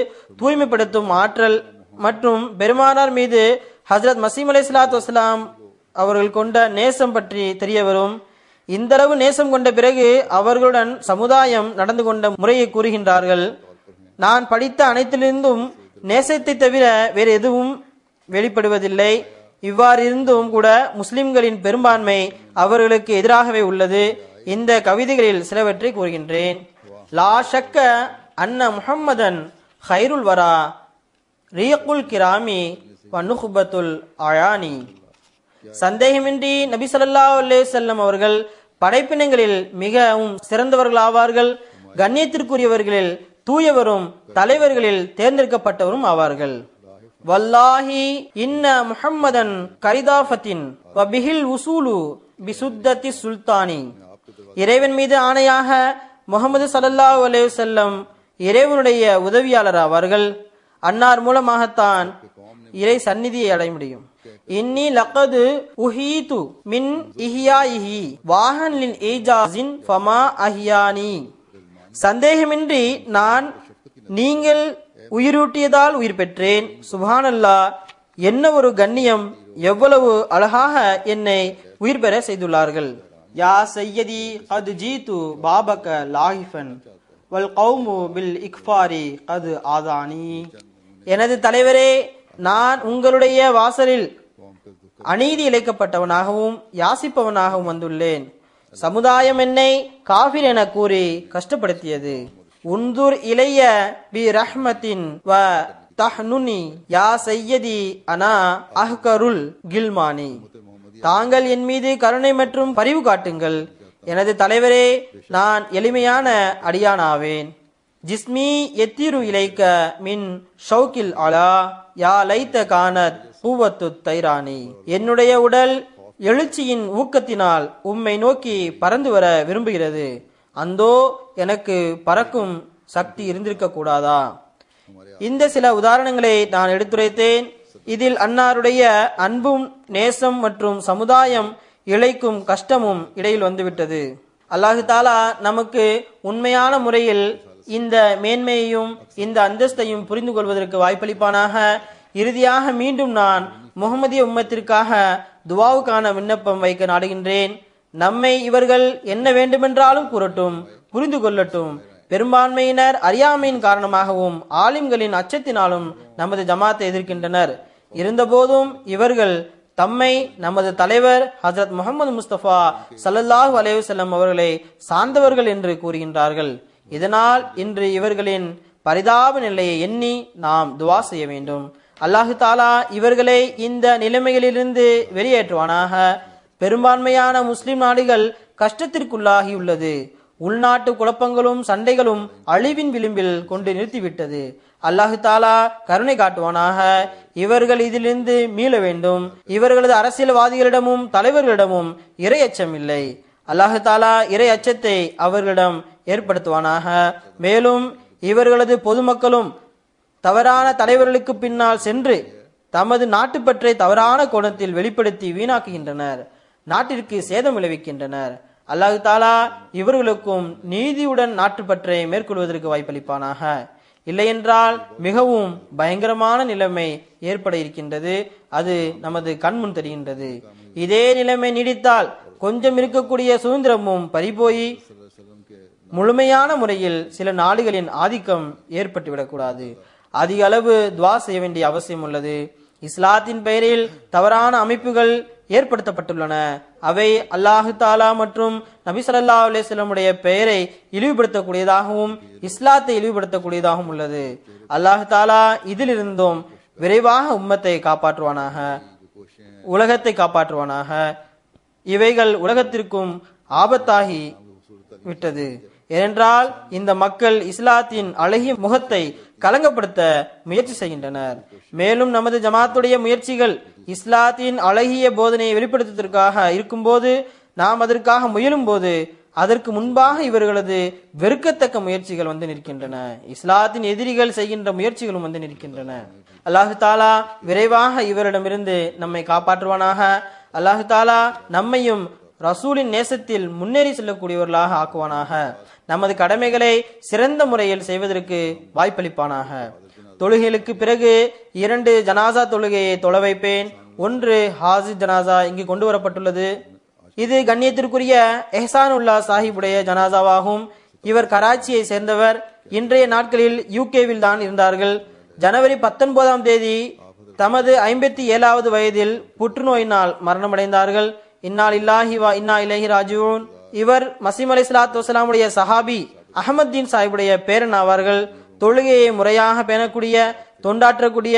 தூய்மைப்படுத்தும் ஆற்றல் மற்றும் பெருமானார் மீது ஹஜ்ரத் மசீம் அலைஹிஸ்ஸலாத்து வஸ்ஸலாம் அவர்கள் கொண்ட நேசம் பற்றி தெரிய வரும். இந்தளவு நேசம் கொண்ட பிறகு அவர்களுடன் சமுதாயம் நடந்து கொண்ட முறையை கூறுகின்றார்கள். நான் படித்த அனைத்திலிருந்தும் நேசத்தை தவிர வேறு எதுவும் வெளிப்படுவதில்லை. இவ்வாறு இருந்தும் கூட முஸ்லிம்களின் பெரும்பான்மை அவர்களுக்கு எதிராகவே உள்ளது. இந்த கவிதைகளில் சிலவற்றை கூறுகின்றேன். லா ஷக்க அன்ன முஹம்மதன் ஹைருல் வரா ரியகுல் கிராமி வனுஹுபத்துல் அயானி. சந்தேகமின்றி நபி ஸல்லல்லாஹு அலைஹி வஸல்லம் அவர்கள் படைப்பினங்களில் மிகவும் சிறந்தவர்கள் ஆவார்கள். கண்ணியத்திற்குரியவர்களில் தூயவரும் தலைவர்களில் தேர்ந்தெடுக்கப்பட்டவரும் ஆவார்கள். வல்லாஹி இன்ன முஹம்மதன் கரிதாஃபத்தின் வபிஹில் உசூலு பிசுத்தத்தி சுல்தானி. இறைவன் மீது ஆணையாக முஹம்மது ஸல்லல்லாஹு அலைஹி வஸல்லம் இறைவனுடைய உதவியாளர் ஆவார்கள். அன்னார் மூலமாகத்தான் இறை சந்நிதியை அடைய முடியும். இன்னி லக்கது உஹீது மின் இஹ்யாஇஹி வாஹன் லின் ஈஜாஸின் ஃபமா அஹ்யானி. சந்தேகமின்றி நான் நீங்கள் உயிரூட்டியதால் உயிர் பெற்றேன். சுப்ஹானல்லாஹ், என்ன ஒரு கண்ணியம், எவ்வளவு அழகாக என்னை உயிர் பெற செய்துள்ளார்கள். யா சையதி கது ஜீது பாபக லாஹிஃபன் வல் கௌமு பில் இக்ஃபாரி கது ஆதானி. எனது தலைவரே, நான் உங்களுடைய வாசலில் அநீதி இழைக்கப்பட்டவனாகவும் யாசிப்பவனாகவும் வந்துள்ளேன். சமுதாயம் என்னை காஃபிர் என கூறி கஷ்டப்படுத்தியது. உன்துர் இளைய பி ரஹ்மத்தின் வ தஹ்னுனி யா சையதி அனா அஹ்கருல் கில்மானி. தாங்கள் என் மீது கருணை மற்றும் பரிவு காட்டுங்கள். எனது தலைவரே, நான் எளிமையான அடியானாவேன். ஜிஸ்மி எத்திரு இலைக்க மின் ஷௌகில் அலா யா லைத்த கானத் பூவத்து தைரானி. என்னுடைய உடல் எழுச்சியின் ஊக்கத்தினால் உம்மை நோக்கி பறந்து வர விரும்புகிறது. அந்தோ எனக்கு பறக்கும் சக்தி இருந்திருக்க கூடாதா? இந்த சில உதாரணங்களை நான் எடுத்துரைத்தேன். இதில் அன்னாருடைய அன்பும் நேசம் மற்றும் சமுதாயம் இழைக்கும் கஷ்டமும் இடையில் வந்துவிட்டது. அல்லாஹு தாலா நமக்கு உண்மையான முறையில் இந்த மேன்மையையும் இந்த அந்தஸ்தையும் புரிந்து கொள்வதற்கு வாய்ப்பளிப்பானாக. இறுதியாக மீண்டும் நான் முஹம்மதிய உம்மத்திற்காக துவாவுக்கான விண்ணப்பம் வைக்க நாடுகின்றேன். நம்மை இவர்கள் என்ன வேண்டுமென்றாலும் கூறட்டும், புரிந்து கொள்ளட்டும். பெரும்பான்மையினர் அறியாமையின் காரணமாகவும் ஆலிம்களின் அச்சத்தினாலும் நமது ஜமாத்தை எதிர்க்கின்றனர். இருந்தபோதும் இவர்கள் தம்மை நமது தலைவர் ஹஜ்ரத் முஹம்மது முஸ்தபா ஸல்லல்லாஹு அலைஹி வஸல்லம் அவர்களை சார்ந்தவர்கள் என்று கூறுகின்றார்கள். இதனால் இன்று இவர்களின் பரிதாப நிலையை எண்ணி நாம் துவா செய்ய வேண்டும். அல்லாஹு தாலா இவர்களை இந்த நிலைமைகளிலிருந்து வெளியேற்றுவானாக. பெரும்பான்மையான முஸ்லிம் நாடுகள் கஷ்டத்திற்குள்ளாகியுள்ளது. உள்நாட்டு குழப்பங்களும் சண்டைகளும் அழிவின் விளிம்பில் கொண்டு நிறுத்திவிட்டது. அல்லாஹு தாலா கருணை காட்டுவானாக. இவர்கள் இதிலிருந்து மீள வேண்டும். இவர்களது அரசியல்வாதிகளிடமும் தலைவர்களிடமும் இறை அச்சம் இல்லை. அல்லாஹு தாலா இறை அச்சத்தை அவர்களிடம் ஏற்படுத்துவானாக. மேலும் இவர்களது பொதுமக்களும் தவறான தலைவர்களுக்கு பின்னால் சென்று தமது நாட்டுப்பற்றை தவறான கோணத்தில் வெளிப்படுத்தி வீணாக்குகின்றனர், நாட்டிற்கு சேதம் விளைவிக்கின்றனர். அல்லாஹு தாலா இவர்களுக்கும் நீதியுடன் நாட்டுப்பற்றை மேற்கொள்வதற்கு வாய்ப்பளிப்பானாக. இல்லையென்றால் மிகவும் பயங்கரமான நிலைமை ஏற்பட இருக்கின்றது. அது நமது கண்முன் தெரிகின்றது. இதே நிலைமை நீடித்தால் கொஞ்சம் இருக்கக்கூடிய சுதந்திரமும் பறிபோய் முழுமையான முறையில் சில நாடுகளின் ஆதிக்கம் ஏற்பட்டுவிடக்கூடாது. அதிக அளவு துவா செய்ய வேண்டிய அவசியம் உள்ளது. இஸ்லாத்தின் பெயரில் தவறான அமைப்புகள் ஏற்படுத்தப்பட்டுள்ளன. அவை அல்லாஹு தாலா மற்றும் நபி ஸல்லல்லாஹு அலைஹி வஸல்லம் உடைய பெயரை இழிவுபடுத்தக்கூடியதாகவும் இஸ்லாத்தை இழிவுபடுத்தக்கூடியதாகவும் உள்ளது. அல்லாஹு தாலா இதிலிருந்தும் விரைவாக உம்மத்தை காப்பாற்றுவானாக, உலகத்தை காப்பாற்றுவானாக. இவைகள் உலகத்திற்கும் ஆபத்தாகி விட்டது. ஏனென்றால் இந்த மக்கள் இஸ்லாத்தின் அழகிய முகத்தை கலங்கப்படுத்த முயற்சி செய்கின்றனர். மேலும் நமது ஜமாத்துடைய முயற்சிகள் இஸ்லாத்தின் அழகிய போதனையை வெளிப்படுத்துவதற்காக இருக்கும்போது, நாம் அதற்காக முயலும் போது அதற்கு முன்பாக இவர்களது வெறுக்கத்தக்க முயற்சிகள் வந்து நிற்கின்றன. இஸ்லாத்தின் எதிரிகள் செய்கின்ற முயற்சிகளும் வந்து நிற்கின்றன. அல்லாஹு தாலா விரைவாக இவரிடமிருந்து நம்மை காப்பாற்றுவானாக. அல்லாஹு தாலா நம்மையும் ரசூலின் நேசத்தில் முன்னேறி செல்லக்கூடியவர்களாக ஆக்குவானாக. நமது கடமைகளை சிறந்த முறையில் செய்வதற்கு வாய்ப்பளிப்பானாக. தொழுகைகளுக்கு பிறகு 2 ஜனாசா தொழுகையை தொழ வைப்பேன். ஒன்று ஹாஜி ஜனாசா இங்கு கொண்டு வரப்பட்டுள்ளது. இது கண்ணியத்திற்குரிய எஹ்சானுல்லா சாஹிபுடைய ஜனாசாவாகும். இவர் கராச்சியை சேர்ந்தவர். இன்றைய நாட்களில் யூகேவில் தான் இருந்தார்கள். ஜனவரி 19ஆம் தேதி தமது 57வது வயதில் புற்றுநோயினால் மரணமடைந்தார்கள். இன்னா லில்லாஹி வ இன்னா இலைஹி ராஜிஊன். இவர் மசீம் அலைஹிஸ்ஸலாத்து வஸலாமுடைய சஹாபி அஹமத்தீன் சாஹிபுடைய பேரன் ஆவார்கள். தொழுகையை முறையாக பேணக்கூடிய, தொண்டாற்றக்கூடிய,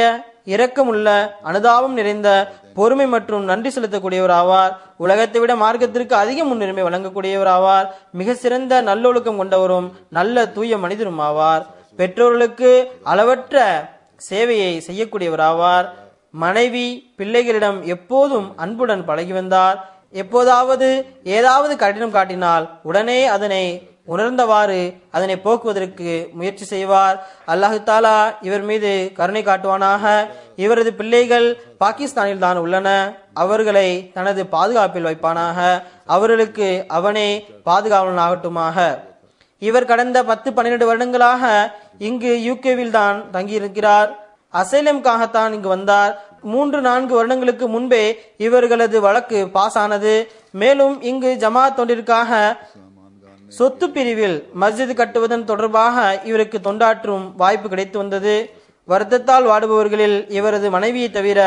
இரக்கமுள்ள, அனுதாபம் நிறைந்த, பொறுமை மற்றும் நன்றி செலுத்தக்கூடியவர் ஆவார். உலகத்தை விட மார்க்கத்திற்கு அதிக முன்னுரிமை வழங்கக்கூடியவர் ஆவார். மிக சிறந்த நல்லொழுக்கம் கொண்டவரும் நல்ல தூய மனிதரும் ஆவார். பெற்றோர்களுக்கு அளவற்ற சேவையை செய்யக்கூடியவர் ஆவார். மனைவி பிள்ளைகளிடம் எப்போதும் அன்புடன் பழகி வந்தார். எப்போதாவது ஏதாவது கடினம் காட்டினால் உடனே அதனை உணர்ந்தவாறு அதனை போக்குவதற்கு முயற்சி செய்வார். அல்லாஹு தாலா இவர் மீது கருணை காட்டுவானாக. இவரது பிள்ளைகள் பாகிஸ்தானில் தான் உள்ளன. அவர்களை தனது பாதுகாப்பில் வைப்பானாக. அவர்களுக்கு அவனே பாதுகாவலனாகட்டுமாக. இவர் கடந்த 10-12 வருடங்களாக இங்கு யூகேவில் தான் தங்கியிருக்கிறார். அசைலம்காகத்தான் இங்கு வந்தார். 3-4 வருடங்களுக்கு முன்பே இவர்களது வழக்கு பாஸ் ஆனது. மேலும் இங்கு ஜமாத் தொண்டிற்காக சொத்து பிரிவில் மஸ்ஜித் கட்டுவதன் தொடர்பாக இவருக்கு தொண்டாற்றும் வாய்ப்பு கிடைத்து வந்தது. வருத்தத்தால் வாடுபவர்களில் இவரது மனைவியை தவிர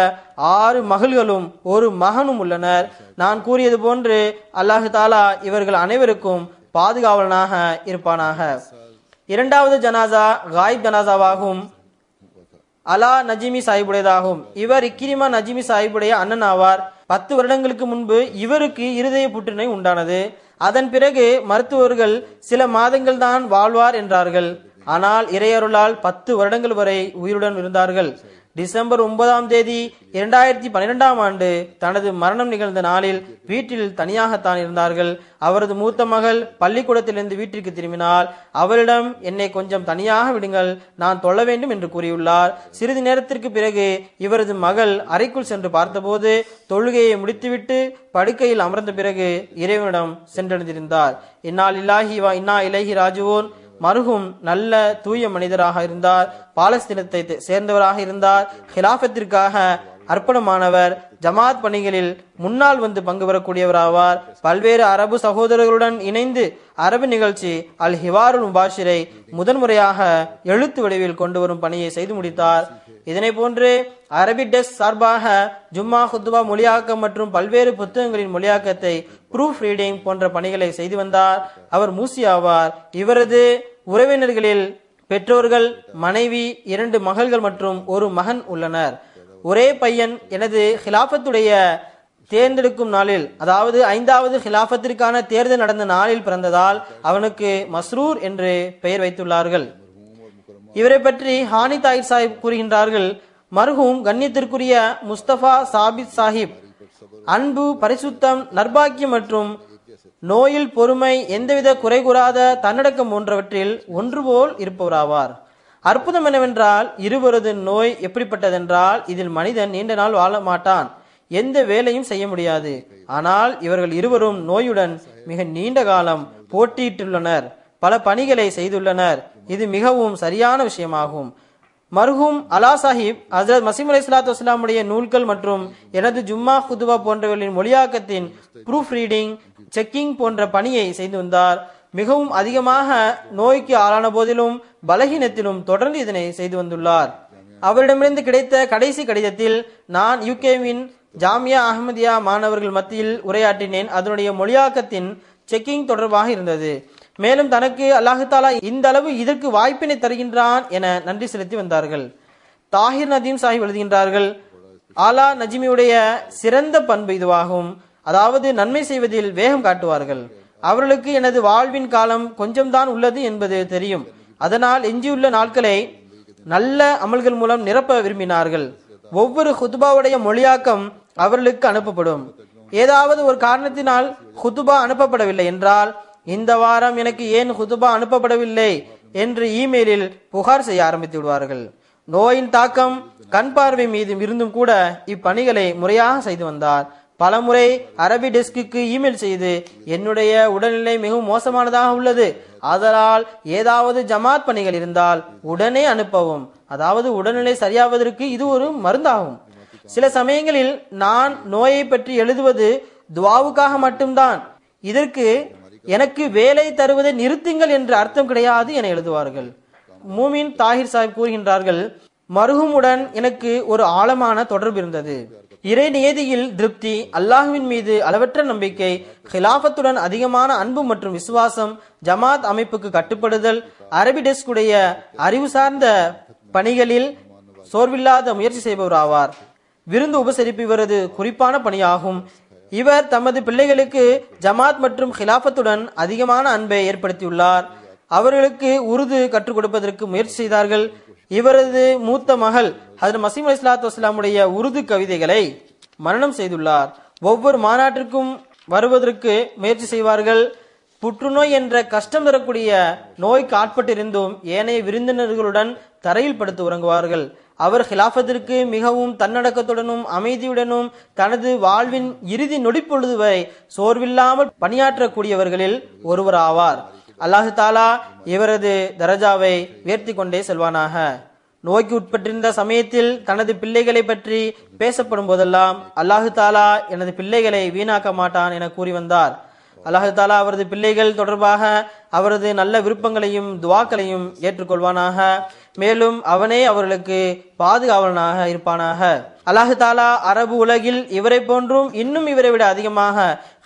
6 மகள்களும் 1 மகனும் உள்ளனர். நான் கூறியது போன்று அல்லாஹு தாலா இவர்கள் அனைவருக்கும் பாதுகாவலனாக இருப்பானாக. 2வது ஜனாசா காயிப் ஜனாசாவாகும். அலா நஜிமி சாஹிபுடையதாகும். இவர் இக்ரிமா நஜிமி சாஹிபுடைய அண்ணன் ஆவார். 10 வருடங்களுக்கு முன்பு இவருக்கு இருதய புற்றுநோய் உண்டானது. அதன் பிறகு மருத்துவர்கள் சில மாதங்கள் தான் வாழ்வார் என்றார்கள். ஆனால் இறையருளால் 10 வருடங்கள் வரை உயிருடன் இருந்தார்கள். டிசம்பர் 9ஆம் தேதி 2012ஆம் ஆண்டு தனது மரணம் நிகழ்ந்த நாளில் வீட்டில் தனியாகத்தான் இருந்தார்கள். அவரது மூத்த மகள் பள்ளிக்கூடத்திலிருந்து வீட்டிற்கு திரும்பினால் அவரிடம் என்னை கொஞ்சம் தனியாக விடுங்கள், நான் தொழ வேண்டும் என்று கூறியுள்ளார். சிறிது நேரத்திற்கு பிறகு இவரது மகள் அறைக்குள் சென்று பார்த்தபோது தொழுகையை முடித்துவிட்டு படுக்கையில் அமர்ந்த பிறகு இறைவனிடம் சென்றடைந்திருந்தார். இன்னா லில்லாஹி வ இன்னா இலைஹி ராஜிஊன். மருகும் நல்ல தூய மனிதராக இருந்தார். பாலஸ்தீனத்தை சேர்ந்தவராக இருந்தார். ஹிலாஃபத்திற்காக அர்ப்பணமானவர். ஜமாத் பணிகளில் முன்னால் வந்து பங்கு பெறக்கூடியவராவார். பல்வேறு அரபு சகோதரர்களுடன் இணைந்து அரபு நிகழ்ச்சி அல் ஹிவாருல் முபாஷிரை முதன்முறையாக எழுத்து வடிவில் கொண்டு வரும் பணியை செய்து முடித்தார். இதனை போன்று அரபி டெஸ்க் சார்பாக ஜும்மா ஹுத்பா மொழியாக்கம் மற்றும் பல்வேறு புத்தகங்களின் மொழியாக்கத்தை ப்ரூஃப் ரீடிங் போன்ற பணிகளை செய்து வந்தார். அவர் மூசி ஆவார். இவரது உறவினர்களில் பெற்றோர்கள், மனைவி, 2 மகள்கள் மற்றும் 1 மகன் உள்ளனர். ஒரே பையன் எனது ஹிலாஃபத்துடைய தேர்ந்தெடுக்கும் நாளில், அதாவது 5வது ஹிலாஃபத்திற்கான தேர்தல் நடந்த நாளில் பிறந்ததால் அவனுக்கு மஸ்ரூர் என்று பெயர் வைத்துள்ளார்கள். இவரை பற்றி ஹானி தாயிர் சாஹிப் கூறுகின்றார்கள், மர்ஹூம் கண்ணியத்திற்குரிய முஸ்தபா சாபித் சாஹிப் அன்பு, பரிசுத்தம், நற்பாக்கியம் மற்றும் நோயில் பொறுமை, எந்தவித குறை கூறாத தன்னடக்கம் போன்றவற்றில் ஒன்று போல் இருப்பவராவார். அற்புதம் என்னவென்றால் இருவரது நோய் எப்படிப்பட்டதென்றால் இதில் மனிதன் நீண்ட நாள் வாழ மாட்டான், எந்த வேலையும் செய்ய முடியாது. ஆனால் இவர்கள் இருவரும் நோயுடன் மிக நீண்ட காலம் போட்டியிட்டுள்ளனர், பல பணிகளை செய்துள்ளனர். இது மிகவும் சரியான விஷயமாகும். மர்ஹூம் அலா சாஹிப் ஹஜ்ரத் மசீம் அலைஹிஸ்ஸலாத்து வஸலாமுடைய நூல்கள் மற்றும் எனது ஜும்மா குதுபா போன்றவர்களின் மொழியாக்கத்தின் ப்ரூஃப் ரீடிங், செக்கிங் போன்ற பணியை செய்து வந்தார். மிகவும் அதிகமாக நோய்க்கு ஆளான போதிலும் பலகீனத்திலும் தொடர்ந்து இதனை செய்து வந்துள்ளார். அவரிடமிருந்து கிடைத்த கடைசி கடிதத்தில் நான் யூகேவின் ஜாமியா அஹ்மதியா மாணவர்கள் மத்தியில் உரையாற்றினேன். அதனுடைய மொழியாக்கத்தின் செக்கிங் தொடர்பாக இருந்தது. மேலும் தனக்கு அல்லாஹு தாலா இந்த அளவு இதற்கு வாய்ப்பினை தருகின்றான் என நன்றி செலுத்தி வந்தார்கள். தாஹிர் நதீம் சாஹிப் எழுதுகின்றார்கள், ஆலா நஜிமியுடைய சிறந்த பண்பு இதுவாகும். அதாவது நன்மை செய்வதில் வேகம் காட்டுவார்கள். அவர்களுக்கு எனது வாழ்வின் காலம் கொஞ்சம்தான் உள்ளது என்பது தெரியும். அதனால் எஞ்சியுள்ள நாட்களை நல்ல அமல்கள் மூலம் நிரப்ப விரும்பினார்கள். ஒவ்வொரு ஹுதுபாவுடைய மொழியாக்கம் அவர்களுக்கு அனுப்பப்படும். ஏதாவது ஒரு காரணத்தினால் ஹுதுபா அனுப்பப்படவில்லை என்றால், இந்த வாரம் எனக்கு ஏன் ஹுதுபா அனுப்பப்படவில்லை என்று இமெயிலில் புகார் செய்ய ஆரம்பித்து விடுவார்கள். நோயின் தாக்கம் கண் பார்வை மீது இருந்தும் கூட இப்பணிகளை முறையாக செய்து வந்தார். பலமுறை அரபி டெஸ்க்கு இமெயில் செய்து என்னுடைய உடல்நிலை மிகவும் மோசமானதாக உள்ளது, ஆதலால் ஏதாவது ஜமாத் பணிகள் இருந்தால் உடனே அனுப்பவும், அதாவது உடல்நிலை சரியாவதற்கு இது ஒரு மருந்தாகும். சில சமயங்களில் நான் நோயை பற்றி எழுதுவது துவாவுக்காக மட்டும்தான், இதற்கு எனக்கு வேலை தருவதை நிறுத்துங்கள் என்று அர்த்தம் கிடையாது என எழுதுவார்கள். மூமின் தாஹிர் சாஹிப் கூறுகின்றார்கள், மர்ஹூமுடன் எனக்கு ஒரு ஆழமான தொடர்பு இருந்தது. இறை நியதியில் திருப்தி, அல்லாஹுவின் மீது அளவற்ற நம்பிக்கை, ஹிலாஃபத்துடன் அதிகமான அன்பு மற்றும் விசுவாசம், ஜமாத் அமைப்புக்கு கட்டுப்படுதல், அரபி டெஸ்குடைய அறிவு சார்ந்த பணிகளில் சோர்வில்லாத முயற்சி செய்பவர் ஆவார். விருந்து உபசரிப்பு இவரது குறிப்பான பணியாகும். இவர் தமது பிள்ளைகளுக்கு ஜமாத் மற்றும் ஹிலாஃபத்துடன் அதிகமான அன்பை ஏற்படுத்தியுள்ளார். அவர்களுக்கு உருது கற்றுக் கொடுப்பதற்கு முயற்சி செய்தார்கள். இவரது மூத்த மகள் ஹஜ்ரத் மஸீஹ் அலைஹிஸ்ஸலாத்து வஸ்ஸலாமுடைய உருது கவிதைகளை மனனம் செய்துள்ளார். ஒவ்வொரு மாநாட்டிற்கும் வருவதற்கு முயற்சி செய்வார்கள். புற்றுநோய் என்ற கஷ்டம் தரக்கூடிய நோய்க்கு ஆட்பட்டிருந்தும் ஏனைய விருந்தினர்களுடன் தரையில் படுத்து உறங்குவார்கள். அவர் ஹிலாஃபத்திற்கு மிகவும் தன்னடக்கத்துடனும் அமைதியுடனும் தனது வாழ்வின் இறுதி நொடிப்பொழுது வரை சோர்வில்லாமல் பணியாற்றக்கூடியவர்களில் ஒருவர் ஆவார். அல்லாஹு தாலா இவரது தரஜாவை உயர்த்தி கொண்டே செல்வானாக. நோய்க்கு உட்பட்டிருந்த சமயத்தில் தனது பிள்ளைகளை பற்றி பேசப்படும் போதெல்லாம் அல்லாஹு தாலா எனது பிள்ளைகளை வீணாக்க மாட்டான் என கூறி வந்தார். அல்லாஹு தாலா அவரது பிள்ளைகள் தொடர்பாக அவரது நல்ல விருப்பங்களையும் துவாக்களையும் ஏற்றுக்கொள்வானாக. மேலும் அவனே அவர்களுக்கு பாதுகாவலனாக இருப்பானாக. அல்லாஹு தாலா அரபு உலகில் இவரை போன்றும் இன்னும் இவரை விட அதிகமாக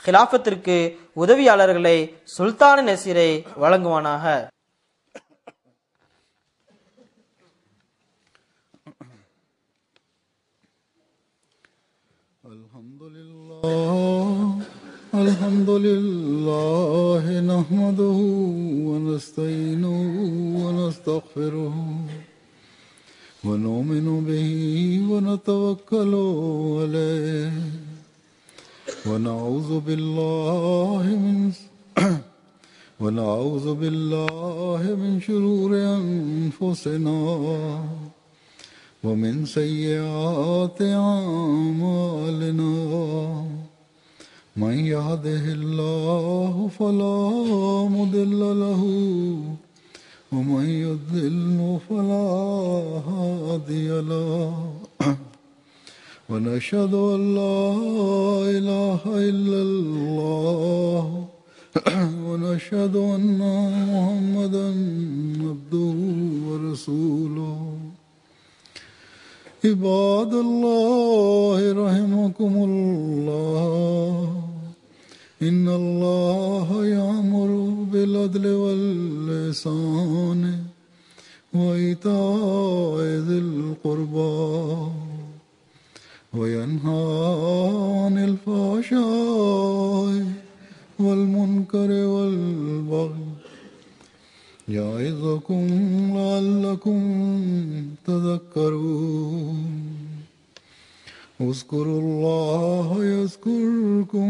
ஹிலாஃபத்திற்கு உதவியாளர்களை சுல்தான் நசீரை வழங்குவானாக. அல்ஹம்துலில்லாஹ் நஹ்மதுஹு வ நஸ்தஈனுஹு வ நஸ்தக்ஃபிருஹு வ நு'மினு பிஹி வ நதவக்கலு அலைஹி வ நஊது பில்லாஹி மின் ஷுரூரி அன்ஃபுஸினா ومن سيئات أعمالنا من يهده الله فلا مضل له ومن يضلل فلا هادي له ونشهد أن لا إله إلا الله ونشهد أن محمدا عبده ورسوله عباد الله رحمكم الله إن الله يأمر بالعدل والإحسان وإيتاء ذي القربى وينهى عن الفحشاء والمنكر والبغي يعظكم لعلكم تذكرون اذكروا الله يذكركم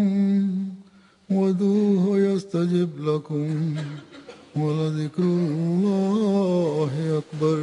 وادعوه يستجب لكم ولذكر الله أكبر.